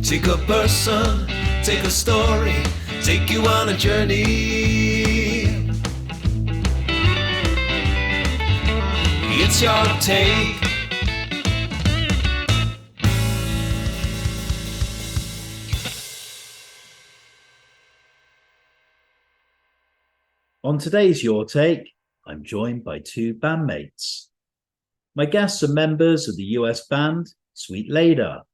Take a person, take a story, take you on a journey. It's your take. On today's Your Take, I'm joined by two bandmates. My guests are members of the US band Sweet Leda,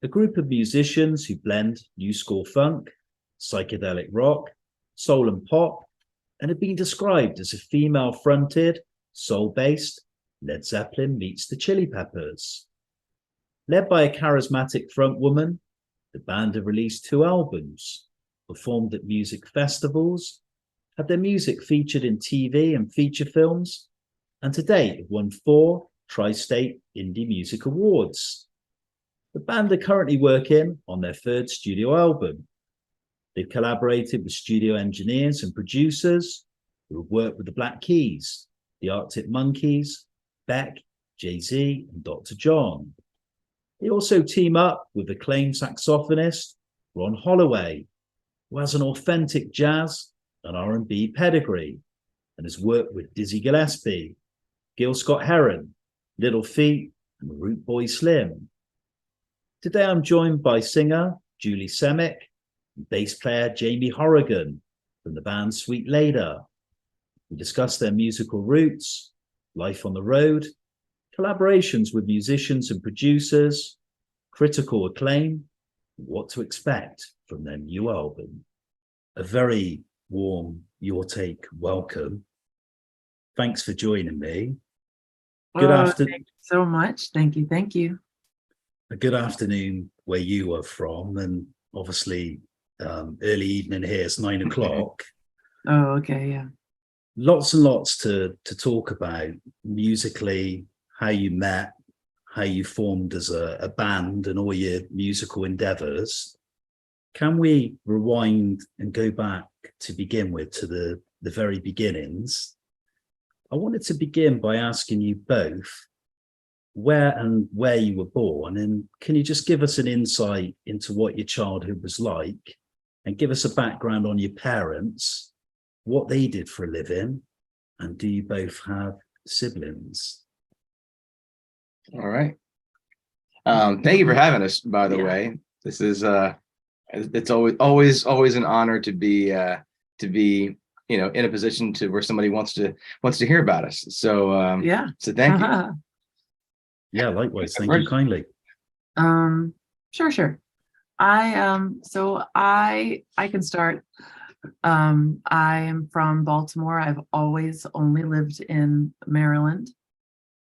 a group of musicians who blend new school funk, psychedelic rock, soul and pop, and have been described as a female-fronted, soul-based Led Zeppelin meets the Chili Peppers. Led by a charismatic frontwoman, the band have released 2 albums, performed at music festivals, had their music featured in TV and feature films, and to date have won 4 Tri-State Indie Music Awards. The band are currently working on their 3rd studio album. They've collaborated with studio engineers and producers who have worked with the Black Keys, the Arctic Monkeys, Beck, Jay-Z, and Dr. John. They also team up with acclaimed saxophonist Ron Holloway, who has an authentic jazz and R&B pedigree and has worked with Dizzy Gillespie, Gil Scott-Heron, Little Feat, and Root Boy Slim. Today I'm joined by singer Julie Cymek and bass player Jaime Horrigan from the band Sweet Leda. We discuss their musical roots, life on the road, collaborations with musicians and producers, critical acclaim, and what to expect from their new album. A very warm Your Take welcome. Thanks for joining me. Good afternoon. Thank you so much. Thank you. Thank you. A good afternoon where you are from, and obviously early evening here. It's 9 o'clock. Oh, okay, yeah. Lots and lots to talk about musically, how you met, how you formed as a band, and all your musical endeavors. Can we rewind and go back to begin with to the very beginnings? I wanted to begin by asking you both where you were born, and can you just give us an insight into what your childhood was like, and give us a background on your parents, what they did for a living, and do you both have siblings? All right. Thank you for having us, by the way. This is it's always an honor to be in a position to where somebody wants to hear about us. So so thank you. Yeah, likewise. Thank you kindly. Sure. I can start. I am from Baltimore. I've always only lived in Maryland.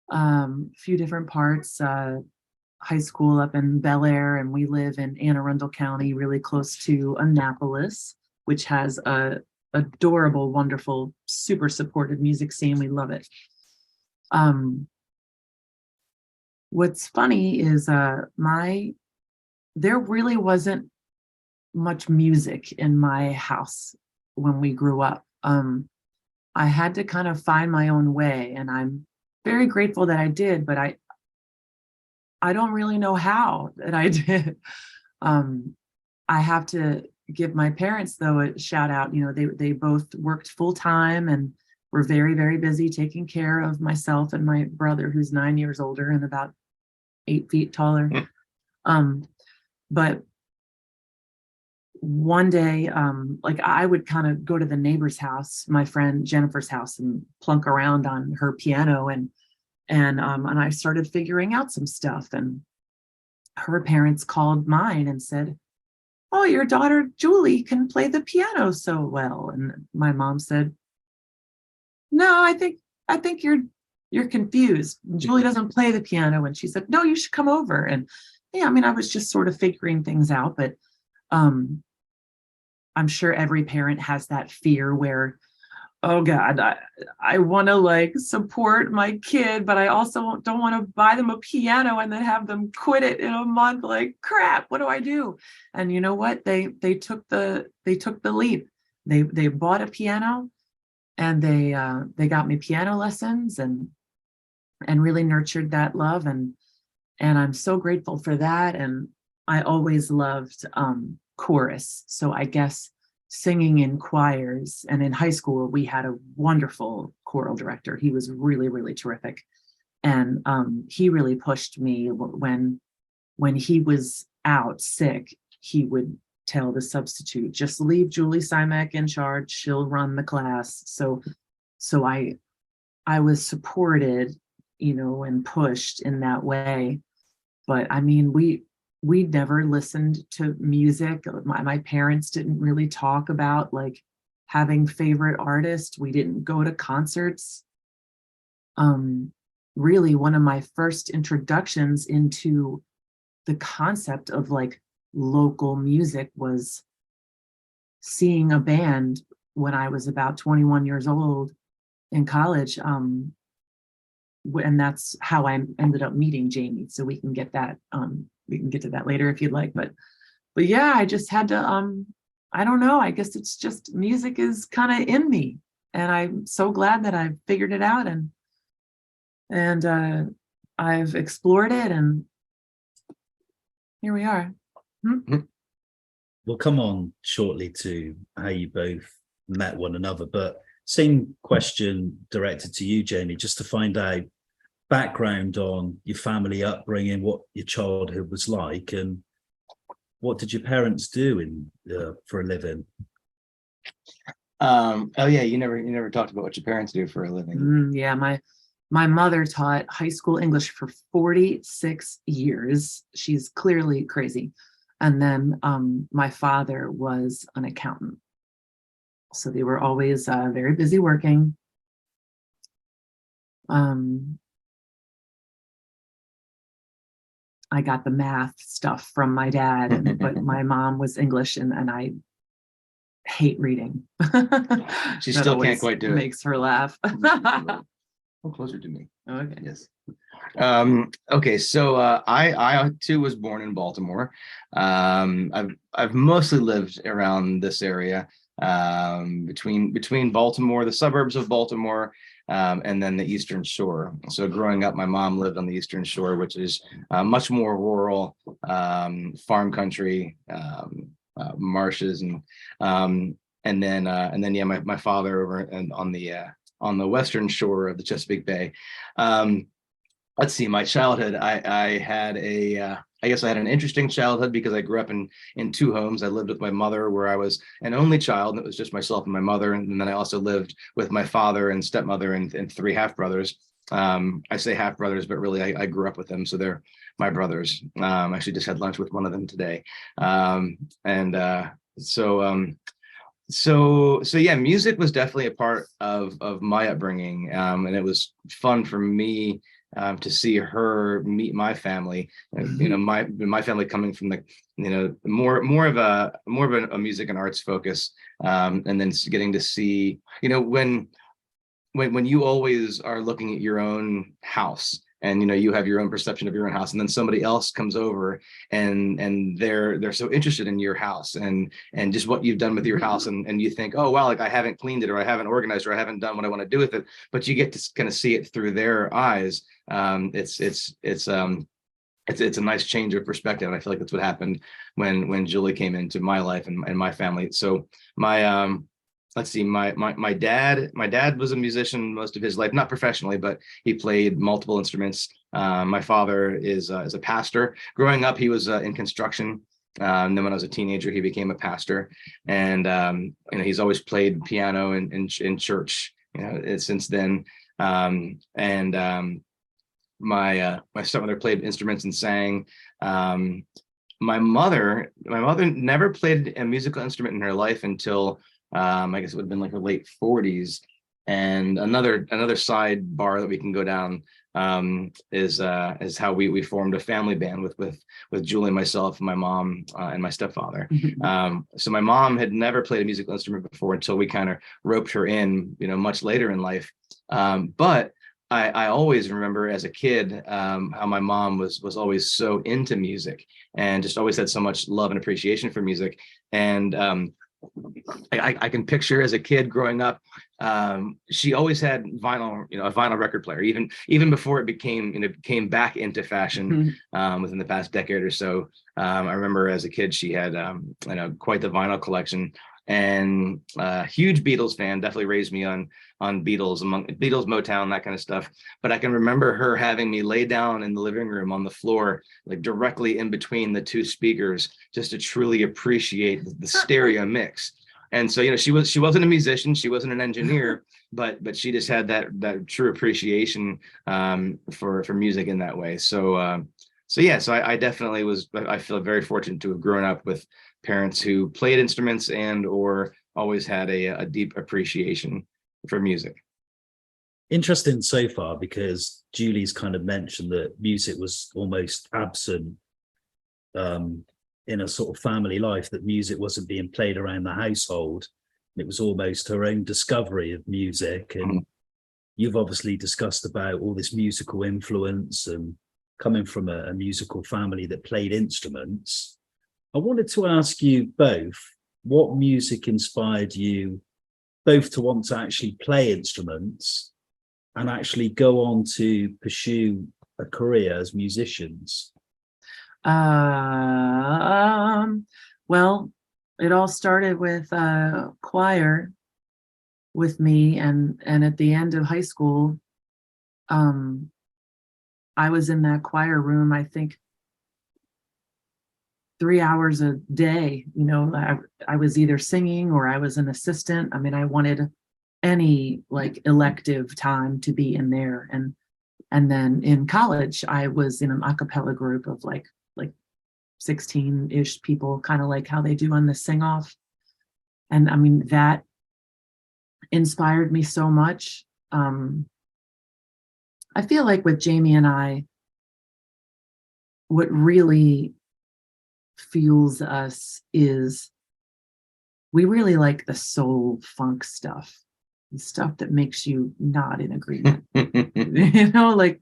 A few different parts. High school up in Bel Air, and we live in Anne Arundel County, really close to Annapolis, which has a adorable, wonderful, super supportive music scene. We love it. What's funny is there really wasn't much music in my house when we grew up. I had to kind of find my own way, and I'm very grateful that I did, but I don't really know how that I did. I have to give my parents, though, a shout out. You know, they both worked full time and were very, very busy taking care of myself and my brother, who's 9 years older and about 8 feet taller. But one day, like I would kind of go to the neighbor's house, my friend Jennifer's house, and plunk around on her piano, and I started figuring out some stuff. And her parents called mine and said, "Oh, your daughter Julie can play the piano so well." And my mom said, "No, I think you're confused. Julie doesn't play the piano." And she said, "No, you should come over." And yeah, I mean, I was just sort of figuring things out, but I'm sure every parent has that fear where, oh God, I want to like support my kid, but I also don't want to buy them a piano and then have them quit it in a month. Like, crap, what do I do? And you know what? They took the leap. They bought a piano, and they got me piano lessons and really nurtured that love, and I'm so grateful for that. And I always loved chorus. So I guess singing in choirs, and in high school, we had a wonderful choral director. He was really, really terrific. And he really pushed me when he was out sick, he would tell the substitute, just leave Julie Cymek in charge, she'll run the class. So I was supported, and pushed in that way. But I mean, we never listened to music. My parents didn't really talk about like having favorite artists. We didn't go to concerts. Really, one of my first introductions into the concept of like local music was seeing a band when I was about 21 years old in college. And that's how I ended up meeting Jamie. So we can get that, we can get to that later if you'd like, but yeah, I just had to, I don't know, I guess it's just music is kind of in me, and I'm so glad that I figured it out, and I've explored it, and here we are. We'll come on shortly to how you both met one another, but same question directed to you, Jamie, just to find out background on your family upbringing, what your childhood was like, and what did your parents do for a living? Oh yeah, you never talked about what your parents do for a living. Yeah, my mother taught high school English for 46 years. She's clearly crazy. And then my father was an accountant. So they were always very busy working. I got the math stuff from my dad, but my mom was English, and I hate reading. She still can't quite do it. Makes her laugh. Come closer to me. Okay. Yes. Okay, so I too was born in Baltimore. I've mostly lived around this area, between Baltimore, the suburbs of Baltimore, and then the Eastern Shore. So growing up, my mom lived on the Eastern Shore, which is much more rural, farm country, marshes, and then yeah, my father over and on the Western Shore of the Chesapeake Bay. Let's see, my childhood, I had I guess I had an interesting childhood because I grew up in two homes. I lived with my mother, where I was an only child, and it was just myself and my mother. And then I also lived with my father and stepmother and three half brothers. I say half brothers, but really I grew up with them, so they're my brothers. I actually just had lunch with one of them today. So yeah, music was definitely a part of my upbringing, and it was fun for me to see her meet my family. My family coming from the more of a music and arts focus, and then getting to see when you always are looking at your own house, and you have your own perception of your own house, and then somebody else comes over and they're so interested in your house and just what you've done with your house, and you think, oh wow, like I haven't cleaned it, or I haven't organized, or I haven't done what I want to do with it, but you get to kind of see it through their eyes. It's a nice change of perspective, and I feel like that's what happened when Julie came into my life and my family. So my let's see, my dad was a musician most of his life, not professionally, but he played multiple instruments. My father is a pastor. Growing up, he was in construction. And then when I was a teenager, he became a pastor, and he's always played piano in church, since then. My stepmother played instruments and sang. My mother never played a musical instrument in her life until I guess it would have been like her late 40s. And another sidebar that we can go down is how we formed a family band with Julie, myself, my mom, and my stepfather. So my mom had never played a musical instrument before until we kind of roped her in, much later in life. But I always remember as a kid how my mom was always so into music and just always had so much love and appreciation for music. And I can picture as a kid growing up, she always had vinyl, a vinyl record player, even before it came back into fashion within the past decade or so. I remember as a kid, she had quite the vinyl collection, and huge Beatles fan, definitely raised me on Beatles, Motown, that kind of stuff. But I can remember her having me lay down in the living room on the floor, like directly in between the two speakers, just to truly appreciate the stereo mix. And so, she wasn't a musician, she wasn't an engineer, but she just had that true appreciation for music in that way. So I definitely I feel very fortunate to have grown up with parents who played instruments and or always had a deep appreciation for music. Interesting so far, because Julie's kind of mentioned that music was almost absent in a sort of family life, that music wasn't being played around the household. It was almost her own discovery of music. And you've obviously discussed about all this musical influence and coming from a musical family that played instruments. I wanted to ask you both, what music inspired you both to want to actually play instruments and actually go on to pursue a career as musicians? Well, it all started with choir with me, and at the end of high school, I was in that choir room, I think 3 hours a day. I was either singing or I was an assistant. I mean, I wanted any like elective time to be in there. And then in college, I was in an a cappella group of like 16-ish people, kind of like how they do on the Sing Off. And I mean, that inspired me so much. I feel like with Jamie and I, what really fuels us is we really like the soul funk stuff, the stuff that makes you nod in agreement. Like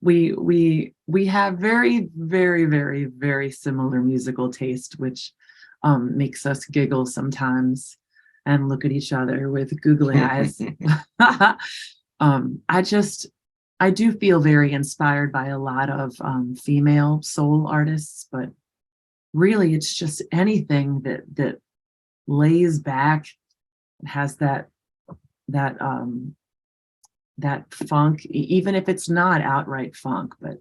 we have very, very, very, very similar musical taste, which makes us giggle sometimes and look at each other with googly eyes. I do feel very inspired by a lot of female soul artists, but really it's just anything that lays back, has that funk, even if it's not outright funk, but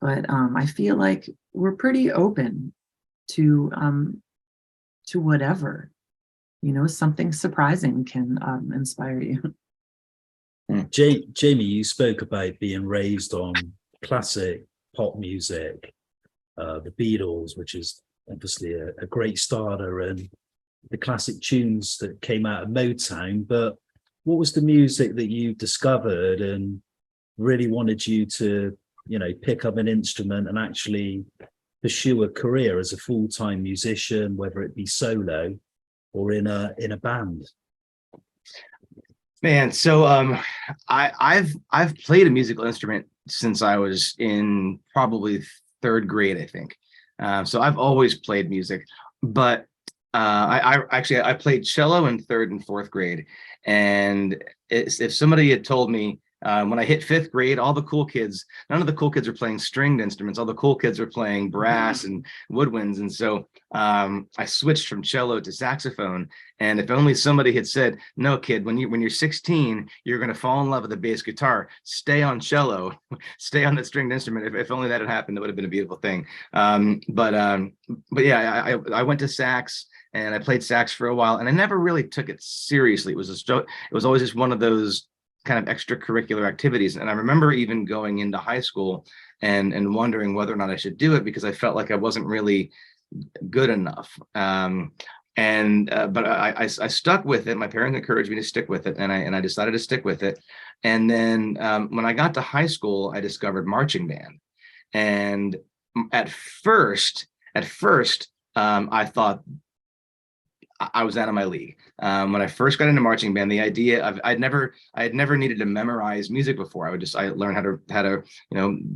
I feel like we're pretty open to whatever, something surprising can inspire you. Jamie, you spoke about being raised on classic pop music, the Beatles, which is obviously a great starter, and the classic tunes that came out of Motown. But what was the music that you discovered and really wanted you to, pick up an instrument and actually pursue a career as a full-time musician, whether it be solo or in a band? Man, so I've played a musical instrument since I was in probably third grade, I think. So I've always played music, but I played cello in third and fourth grade. And if somebody had told me when I hit fifth grade, none of the cool kids are playing stringed instruments. All the cool kids are playing brass and woodwinds. And so I switched from cello to saxophone. And if only somebody had said, no, kid, when you're 16, you're going to fall in love with the bass guitar. Stay on cello, stay on that stringed instrument. If only that had happened, that would have been a beautiful thing. But yeah, I went to sax. And I played sax for a while, and I never really took it seriously. It was always just one of those kind of extracurricular activities. And I remember even going into high school and wondering whether or not I should do it, because I felt like I wasn't really good enough. But I stuck with it. My parents encouraged me to stick with it, and I decided to stick with it. And then when I got to high school, I discovered marching band. And at first, I thought I was out of my league. When I first got into marching band, the idea of I had never needed to memorize music before. I learned how to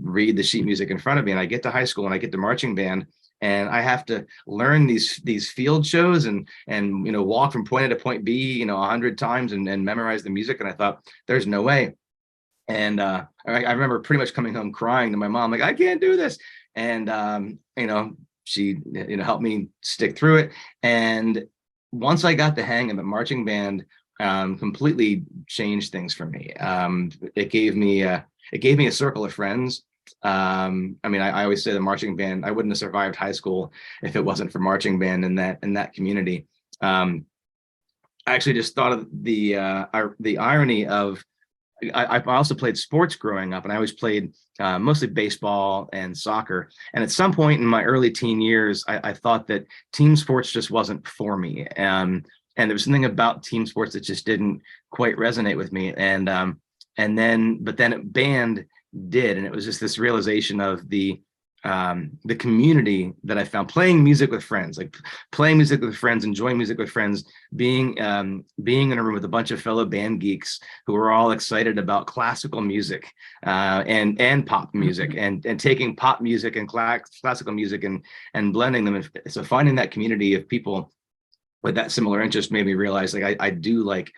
read the sheet music in front of me. And I get to high school and I get to marching band, and I have to learn these field shows and walk from point A to point B 100 times and memorize the music. And I thought, there's no way. And I remember pretty much coming home crying to my mom, like, I can't do this. And she helped me stick through it. And once I got the hang of it, marching band completely changed things for me. It gave me a circle of friends. I always say the marching band, I wouldn't have survived high school if it wasn't for marching band in that community. I actually just thought of the irony of, I also played sports growing up, and I always played mostly baseball and soccer. And at some point in my early teen years, I thought that team sports just wasn't for me. And there was something about team sports that just didn't quite resonate with me. But then band did, and it was just this realization of the community that I found playing music with friends, enjoying music with friends, being in a room with a bunch of fellow band geeks who were all excited about classical music and pop music, and taking pop music and classical music and blending them. And so finding that community of people with that similar interest made me realize, like, I do like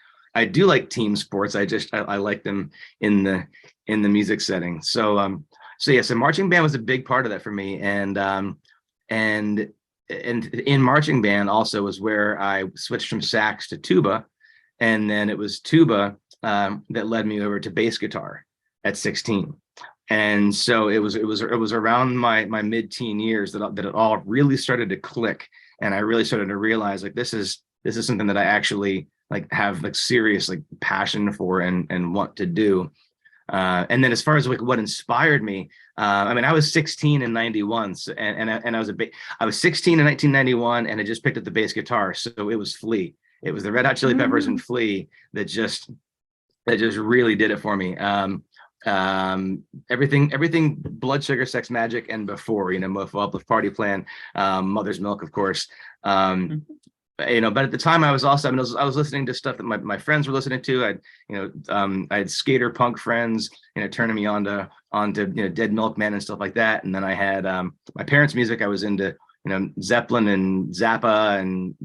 team sports. I like them in the music setting. So marching band was a big part of that for me. And in marching band also was where I switched from sax to tuba. And then it was tuba that led me over to bass guitar at 16. And so it was around my mid-teen years that it all really started to click. And I really started to realize, like, this is something that I actually have serious passion for and want to do. And then as far as what inspired me, I was 16 in 91, so, and I was 16 in 1991, and I just picked up the bass guitar. So it was Flea. It was the Red Hot Chili Peppers and Flea that just really did it for me. Everything Blood Sugar Sex Magic and before, Mofo Uplift Party Plan, Mother's Milk, of course. But at the time I was listening to stuff that my friends were listening to. I had skater punk friends, turning me on to Dead Milkman and stuff like that. And then I had my parents' music. I was into Zeppelin and Zappa and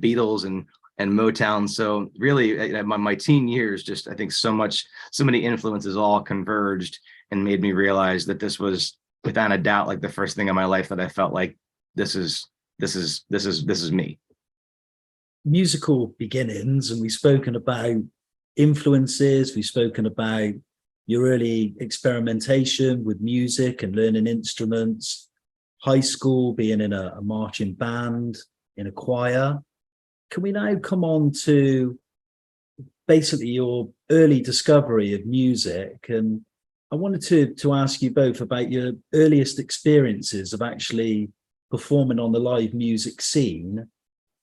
Beatles and Motown. So really, my teen years, just I think so many influences all converged and made me realize that this was without a doubt the first thing in my life that I felt like this is me. Musical beginnings, and we've spoken about influences, we've spoken about your early experimentation with music and learning instruments, high school, being in a marching band, in a choir. Can we now come on to basically your early discovery of music? And I wanted to ask you both about your earliest experiences of actually performing on the live music scene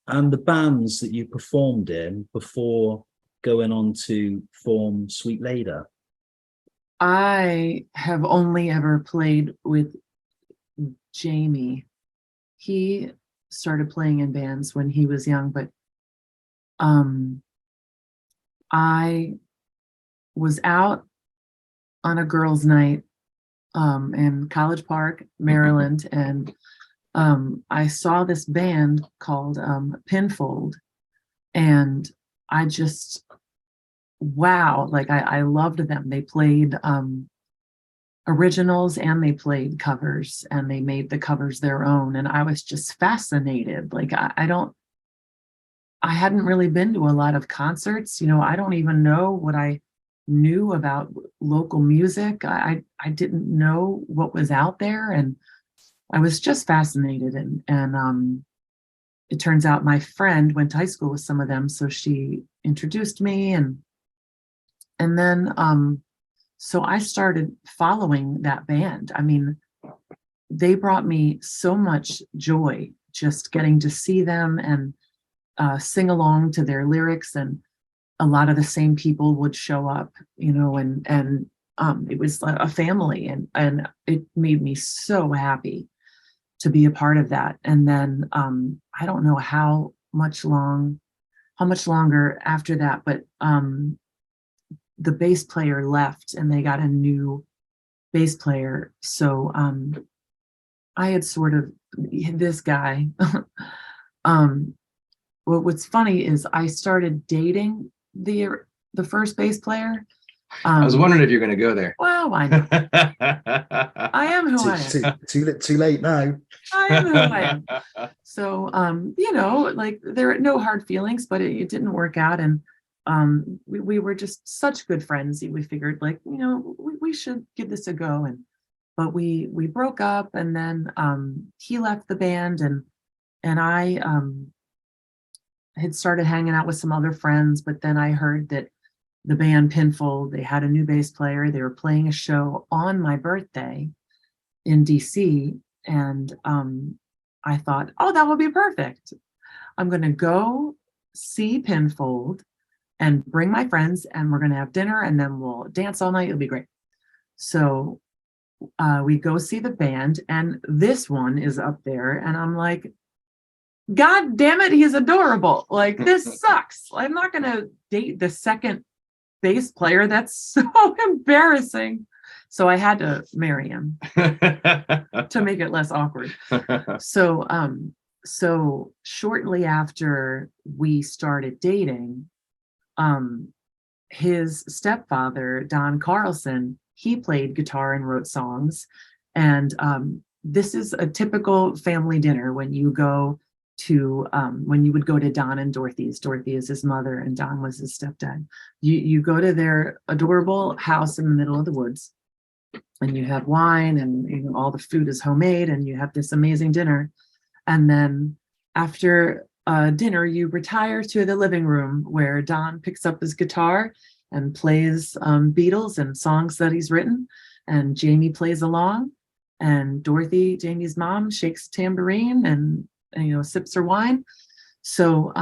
and the bands that you performed in before going on to form Sweet Leda. I have only ever played with Jamie. He started playing in bands when he was young, but I was out on a girls' night in College Park, Maryland, and I saw this band called Pinfold, and I just, wow, I loved them. They played originals and they played covers, and they made the covers their own, and I was just fascinated. I hadn't really been to a lot of concerts. I don't even know what I knew about local music. I didn't know what was out there, and I was just fascinated. And it turns out my friend went to high school with some of them, so she introduced me, and then so I started following that band. They brought me so much joy just getting to see them and sing along to their lyrics, and a lot of the same people would show up, and it was a family, and it made me so happy to be a part of that. And then I don't know how much longer after that, but the bass player left and they got a new bass player. So I had sort of this guy. um, what's funny is I started dating the first bass player. I was wondering if you're going to go there. Well, I know. I am who I am. Too late now. I am who I am. So, like there are no hard feelings, but it didn't work out. And we were just such good friends. We figured like, we should give this a go. But we broke up, and then he left the band, and I had started hanging out with some other friends. But then I heard that the band Pinfold, they had a new bass player. They were playing a show on my birthday in DC. And I thought, oh, that would be perfect. I'm going to go see Pinfold and bring my friends, and we're going to have dinner, and then we'll dance all night. It'll be great. So we go see the band, and this one is up there, and I'm like, God damn it, he's adorable. Like, this sucks. I'm not going to date the second bass player. That's so embarrassing. So I had to marry him to make it less awkward. So shortly after we started dating, his stepfather, Don Carlson, he played guitar and wrote songs. And this is a typical family dinner when you go to when you would go to Don and Dorothy's. Dorothy is his mother and Don was his stepdad. You go to their adorable house in the middle of the woods, and you have wine, and all the food is homemade, and you have this amazing dinner. And then after dinner, you retire to the living room where Don picks up his guitar and plays Beatles and songs that he's written, and Jamie plays along, and Dorothy, Jamie's mom, shakes a tambourine and sips her wine. So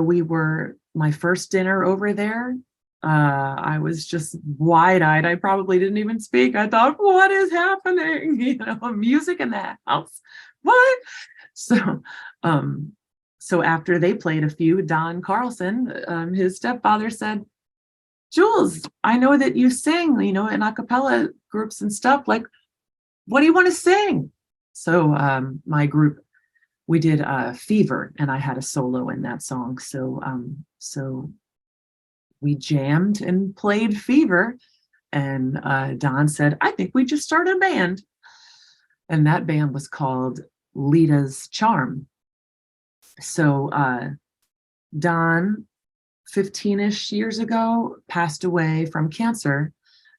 we were, my first dinner over there, I was just wide-eyed. I probably didn't even speak. I thought, what is happening? Music in the house. What? So after they played a few, Don Carlson, his stepfather, said, Jules, I know that you sing, in a cappella groups and stuff. Like, what do you want to sing? So my group, we did Fever, and I had a solo in that song. So we jammed and played Fever, and Don said, I think we just started a band. And that band was called Leda's Charm. So Don, 15-ish years ago, passed away from cancer.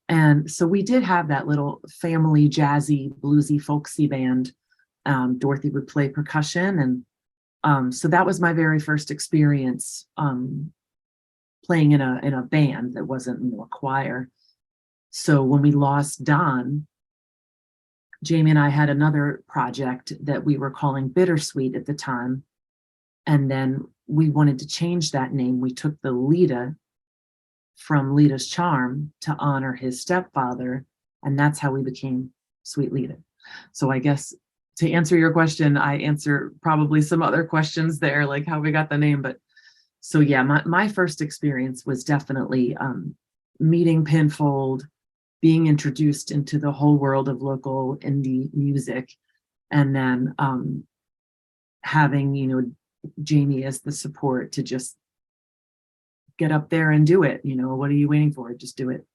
And so we did have that little family jazzy, bluesy, folksy band. Dorothy would play percussion. And so that was my very first experience playing in a band that wasn't a choir. So when we lost Don, Jamie and I had another project that we were calling Bittersweet at the time. And then we wanted to change that name. We took the Leda from Leda's Charm to honor his stepfather. And that's how we became Sweet Leda. So I guess to answer your question, I answer probably some other questions there, like how we got the name. But so yeah, my first experience was definitely meeting Pinfold, being introduced into the whole world of local indie music, and then having, Jamie as the support to just get up there and do it. What are you waiting for? Just do it.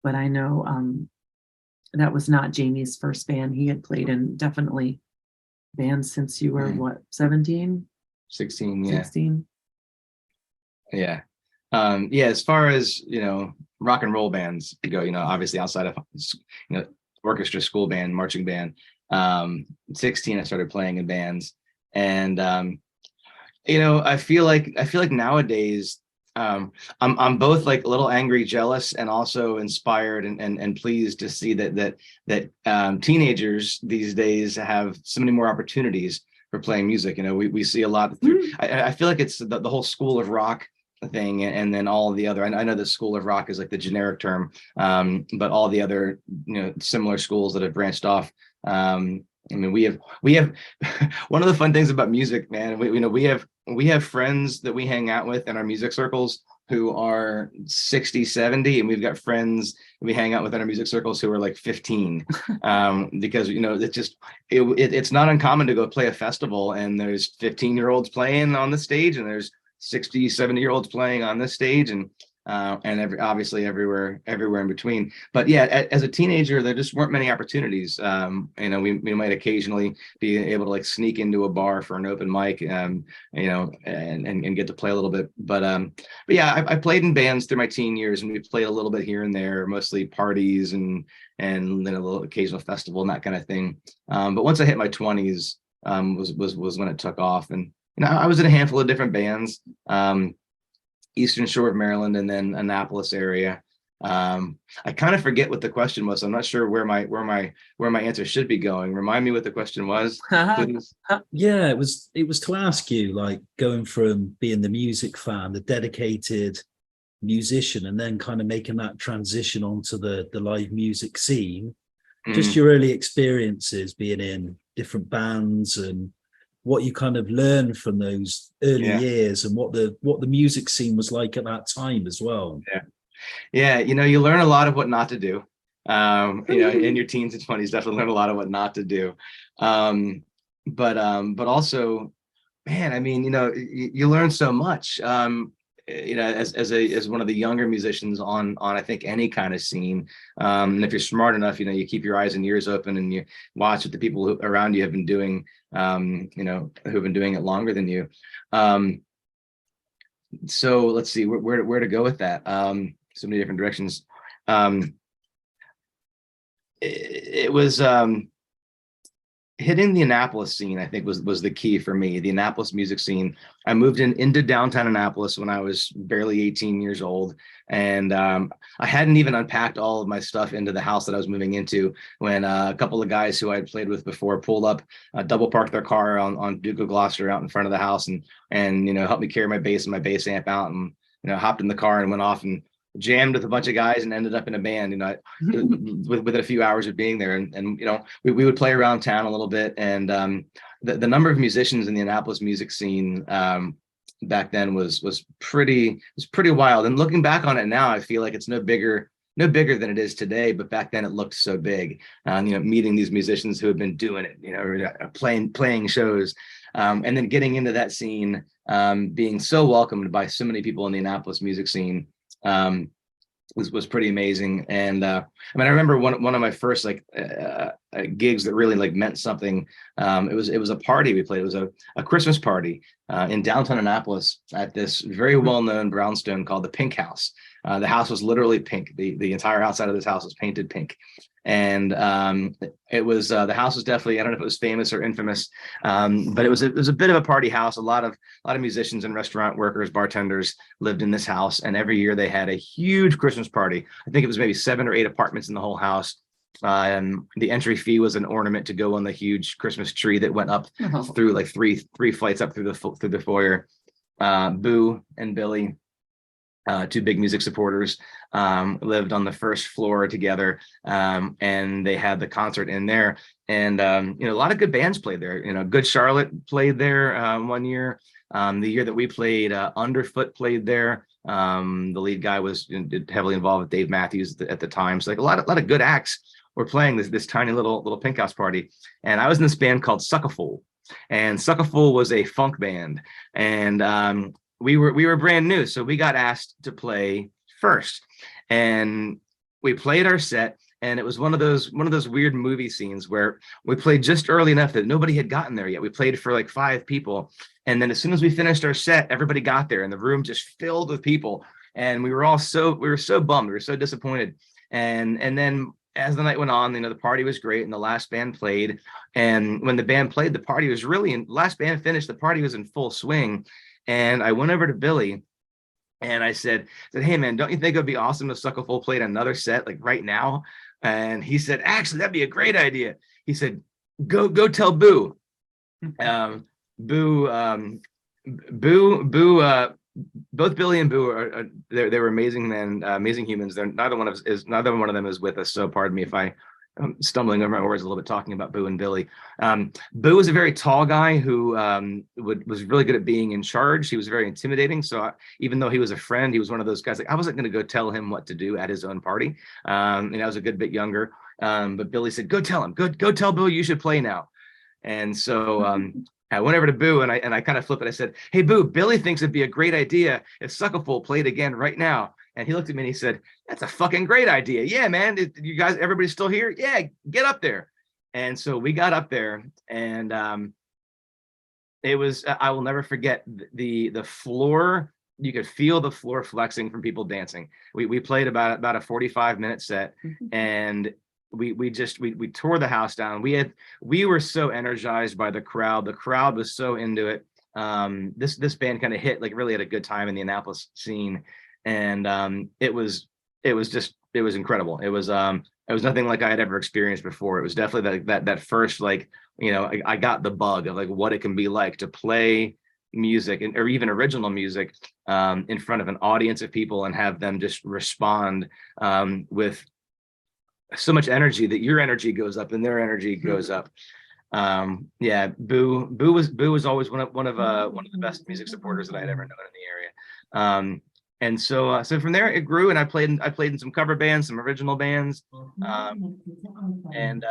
But I know that was not Jamie's first band. He had played in definitely bands since you were what, 17? 16, yeah. 16. Yeah. As far as, rock and roll bands go, obviously outside of, orchestra, school band, marching band, 16, I started playing in bands. And, I feel like nowadays, I'm both like a little angry, jealous, and also inspired and pleased to see that teenagers these days have so many more opportunities for playing music. We see a lot through, I feel like it's the whole school of rock thing, and then all the other, I know the school of rock is like the generic term, but all the other similar schools that have branched off. We have one of the fun things about music, man. We have friends that we hang out with in our music circles who are 60, 70, and we've got friends we hang out with in our music circles who are like 15. Because it's not uncommon to go play a festival and there's 15-year-olds playing on the stage, and there's 60, 70-year-olds playing on this stage, and obviously everywhere in between. But yeah, as a teenager, there just weren't many opportunities. We might occasionally be able to like sneak into a bar for an open mic, and get to play a little bit. But yeah, I played in bands through my teen years, and we played a little bit here and there, mostly parties and then a little occasional festival and that kind of thing. But once I hit my 20s, was when it took off, and I was in a handful of different bands. Eastern Shore of Maryland, and then Annapolis area. I kind of forget what the question was. So I'm not sure where my answer should be going. Remind me what the question was, please. Yeah, it was to ask you, like, going from being the music fan, the dedicated musician, and then kind of making that transition onto the live music scene. Just your early experiences being in different bands, and what you kind of learned from those early years, and what the music scene was like at that time as well. Yeah. You learn a lot of what not to do. In your teens and 20s, definitely learn a lot of what not to do. But also, man, I mean, you learn so much. As one of the younger musicians on I think any kind of scene, and if you're smart enough, you keep your eyes and ears open, and you watch what the people around you have been doing, who've been doing it longer than you. So let's see where to go with that. So many different directions. It was hitting the Annapolis scene, I think, was the key for me. The Annapolis music scene. I moved into downtown Annapolis when I was barely 18 years old, and I hadn't even unpacked all of my stuff into the house that I was moving into when a couple of guys who I had played with before pulled up, double parked their car on Duke of Gloucester out in front of the house, and helped me carry my bass and my bass amp out, and hopped in the car and went off and jammed with a bunch of guys and ended up in a band, within a few hours of being there. And we would play around town a little bit. And the number of musicians in the Annapolis music scene back then was pretty wild. And looking back on it now, I feel like it's no bigger than it is today. But back then it looked so big. Meeting these musicians who have been doing it, playing shows, and then getting into that scene, being so welcomed by so many people in the Annapolis music scene. Was pretty amazing. And I remember one of my first gigs that really meant something. It was a party we played. It was a Christmas party in downtown Annapolis at this very well-known brownstone called the Pink House. The house was literally pink. The entire outside of this house was painted pink. And it was the house was definitely, I don't know if it was famous or infamous, but it was a bit of a party house. A lot of musicians and restaurant workers, bartenders lived in this house, and every year they had a huge Christmas party. I think it was maybe 7 or 8 apartments in the whole house. And the entry fee was an ornament to go on the huge Christmas tree that went up through three flights up through the foyer. Boo and Billy, 2 big music supporters, lived on the first floor together, and they had the concert in there. And a lot of good bands played there. Good Charlotte played there one year. The year that we played, Underfoot played there. The lead guy was heavily involved with Dave Matthews at the time. So a lot of good acts were playing this tiny little Pink House party. And I was in this band called Suckafool, and Suckafool was a funk band, and we were brand new, so we got asked to play first, and we played our set. And it was one of those weird movie scenes where we played just early enough that nobody had gotten there yet. We played for 5 people, and then as soon as we finished our set, everybody got there, and the room just filled with people. And we were so bummed, we were so disappointed. And then as the night went on, the party was great, and the last band played. And when the band played, the party was last band finished, the party was in full swing. And I went over to Billy and I said, "Hey man, don't you think it would be awesome if Suckafool played another set right now?" And he said, "Actually, that'd be a great idea." He said, "Go tell Boo." Boo, both Billy and Boo they were amazing men, amazing humans. Neither one of them is with us, so pardon me if I I'm stumbling over my words a little bit talking about Boo and Billy. Boo was a very tall guy who was really good at being in charge. He was very intimidating. So even though he was a friend, he was one of those guys, like, I wasn't going to go tell him what to do at his own party. And I was a good bit younger. But Billy said, go tell him, go tell Boo you should play now. And so I went over to Boo and I kind of flipped it. I said, hey, Boo, Billy thinks it'd be a great idea if Suckerful played again right now. And he looked at me and he said, that's a fucking great idea. Yeah, man. You guys, everybody's still here? Yeah, get up there. And so we got up there, and it was, I will never forget the floor. You could feel the floor flexing from people dancing. We played about a 45-minute set, and we tore the house down. We were so energized by the crowd. The crowd was so into it. This band kind of hit like really at a good time in the Annapolis scene. And it was incredible. It was nothing like I had ever experienced before. It was definitely that first, like, you know, I got the bug of like what it can be like to play music or even original music in front of an audience of people and have them just respond with so much energy that your energy goes up and their energy goes up. Yeah, Boo was always one of the best music supporters that I had ever known in the area. And so from there it grew, and I played in some cover bands, some original bands, and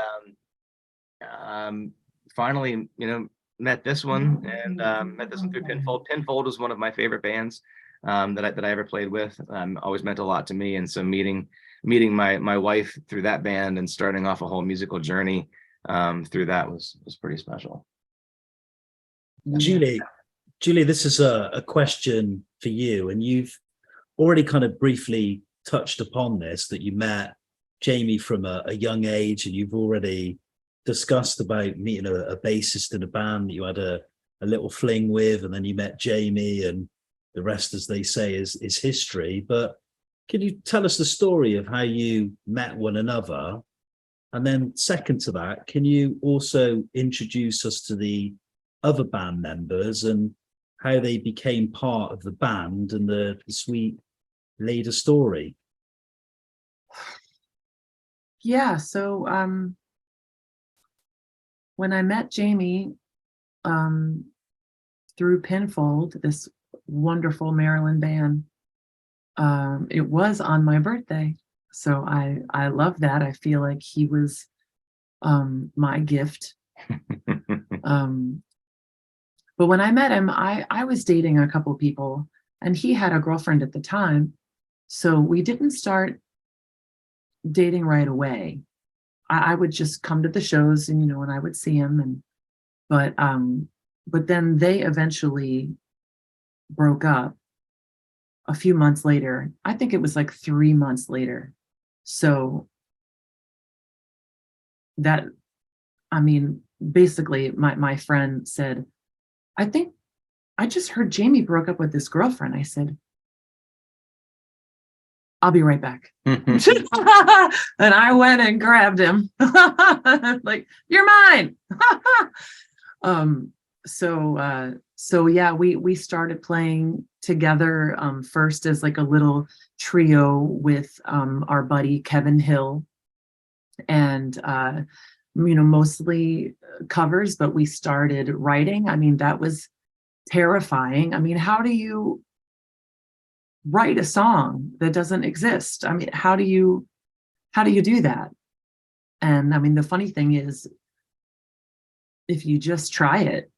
finally, you know, met this one through Pinfold. Pinfold was one of my favorite bands that I ever played with. Always meant a lot to me, and so meeting my wife through that band and starting off a whole musical journey through that was pretty special. Julie, this is a question for you, and you've already kind of briefly touched upon this, that you met Jaime from a young age, and you've already discussed about meeting a bassist in a band that you had a little fling with, and then you met Jaime, and the rest, as they say, is history. But can you tell us the story of how you met one another? And then second to that, can you also introduce us to the other band members and how they became part of the band and the sweet Leda story? Yeah, so when I met Jaime through Pinfold, this wonderful Maryland band, it was on my birthday. So I love that. I feel like he was my gift. But when I met him, I was dating a couple people, and he had a girlfriend at the time. So we didn't start dating right away. I would just come to the shows, and, you know, and I would see him, but then they eventually broke up a few months later. I think it was like 3 months later. So that, I mean, basically my friend said, I think I just heard Jaime broke up with his girlfriend. I said, I'll be right back. And I went and grabbed him. Like, you're mine. So yeah, we started playing together first as like a little trio with our buddy Kevin Hill, and you know, mostly covers, but we started writing. I mean, that was terrifying. I mean, how do you write a song that doesn't exist? I mean, how do you do that? And I mean, the funny thing is, if you just try it,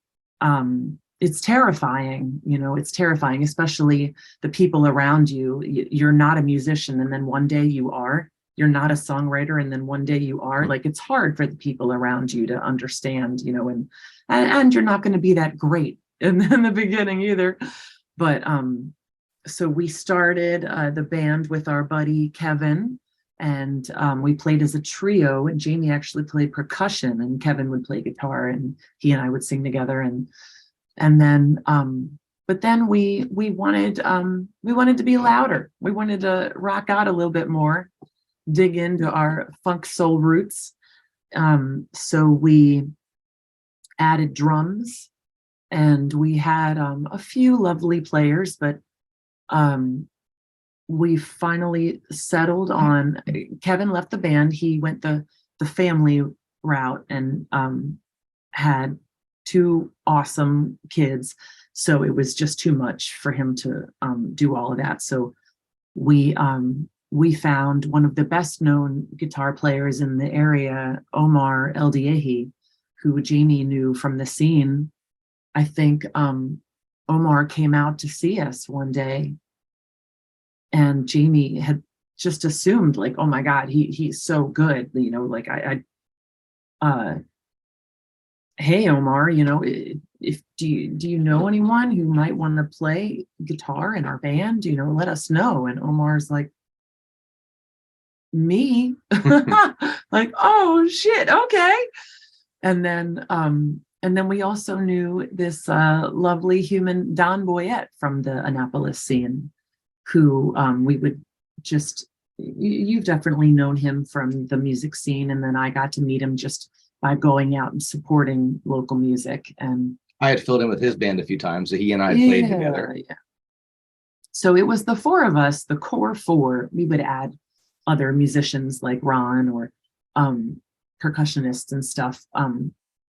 it's terrifying. You know, it's terrifying, especially the people around you. You're not a musician, and then one day you are. You're not a songwriter, and then one day you are. Like, it's hard for the people around you to understand, you know, and you're not going to be that great in the beginning either. But so we started the band with our buddy Kevin, and we played as a trio, and Jaime actually played percussion, and Kevin would play guitar, and he and I would sing together. And then but then we wanted to be louder. We wanted to rock out a little bit more, dig into our funk soul roots. So we added drums, and we had a few lovely players, but we finally settled on, Kevin left the band. He went the the family route and had two awesome kids. So it was just too much for him to do all of that. So we found one of the best known guitar players in the area, Omar El Diehi, who Jamie knew from the scene. I think Omar came out to see us one day, and Jamie had just assumed, like, oh my God, he's so good, you know, like hey Omar, you know, if do you know anyone who might want to play guitar in our band? You know, let us know. And Omar's like, me? Like, oh shit, okay. And then we also knew this lovely human Don Boyette from the Annapolis scene, who we would just, you've definitely known him from the music scene, and then I got to meet him just by going out and supporting local music. And I had filled in with his band a few times, so he and I played together. Yeah. So it was the four of us, the core four. We would add other musicians like Ron or percussionists and stuff.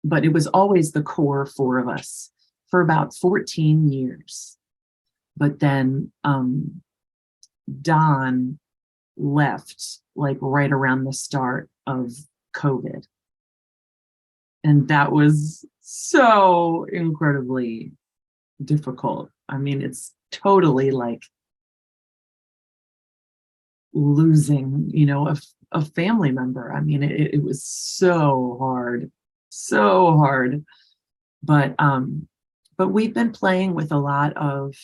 But it was always the core four of us for about 14 years. But then Don left like right around the start of COVID. And that was so incredibly difficult. I mean, it's totally like losing, you know, a family member. I mean, it was so hard. But we've been playing with a lot of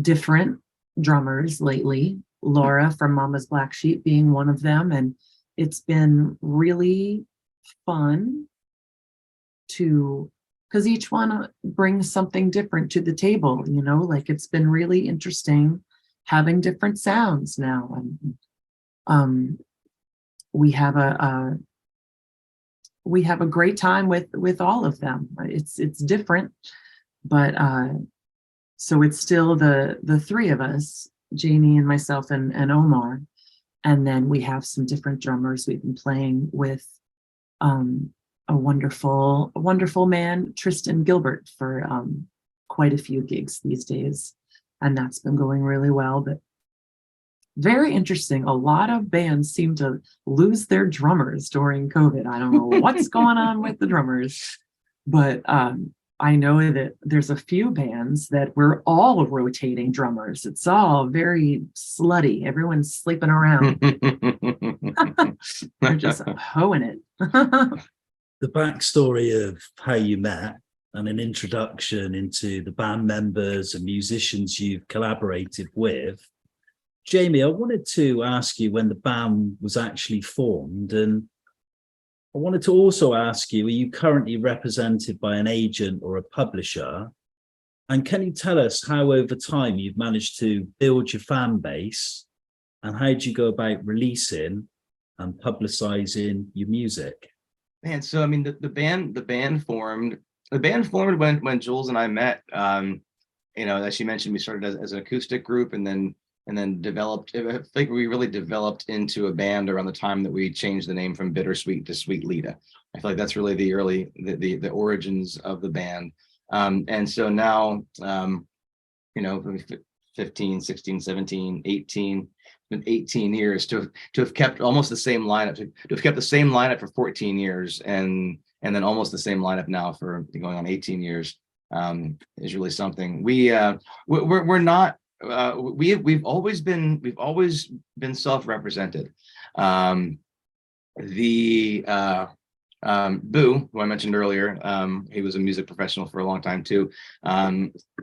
different drummers lately, Laura from Mama's Black Sheep being one of them, and it's been really fun because each one brings something different to the table, you know, like it's been really interesting having different sounds now. And we have a great time with all of them. It's different, but so it's still the three of us, Jamie and myself and Omar, and then we have some different drummers. We've been playing with a wonderful man, Tristan Gilbert, for quite a few gigs these days, and that's been going really well. But very interesting. A lot of bands seem to lose their drummers during COVID. I don't know what's going on with the drummers, but I know that there's a few bands that we're all rotating drummers. It's all very slutty. Everyone's sleeping around. They're just hoeing it. The backstory of how you met and an introduction into the band members and musicians you've collaborated with. Jamie, I wanted to ask you when the band was actually formed, and I wanted to also ask you, are you currently represented by an agent or a publisher? And can you tell us how over time you've managed to build your fan base, and how do you go about releasing and publicizing your music? Man, so I mean, the band formed when Jules and I met. You know, as she mentioned, we started as an acoustic group, and then developed. I think we really developed into a band around the time that we changed the name from Bittersweet to Sweet Leda. I feel like that's really the origins of the band. And so now, you know, 15, 16, 17, 18. Been 18 years to have kept almost the same lineup, to have kept the same lineup for 14 years, and then almost the same lineup now for going on 18 years is really something. We're not we've always been self-represented. Boo, who I mentioned earlier, he was a music professional for a long time too.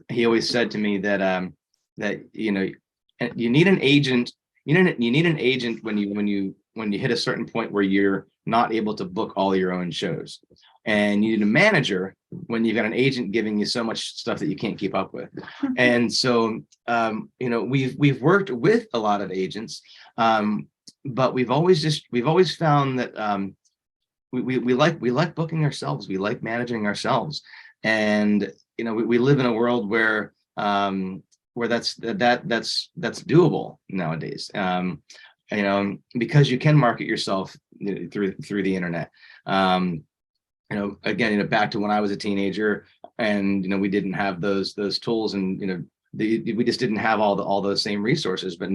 He always said to me that you know, you need an agent. You need an agent when you hit a certain point where you're not able to book all your own shows, and you need a manager when you've got an agent giving you so much stuff that you can't keep up with. And so you know, we've worked with a lot of agents, but we've always found that we like booking ourselves. We like managing ourselves, and you know, we live in a world where that's doable nowadays. because you can market yourself through the internet. Again, back to when I was a teenager, and we didn't have those tools, and we just didn't have all those same resources. But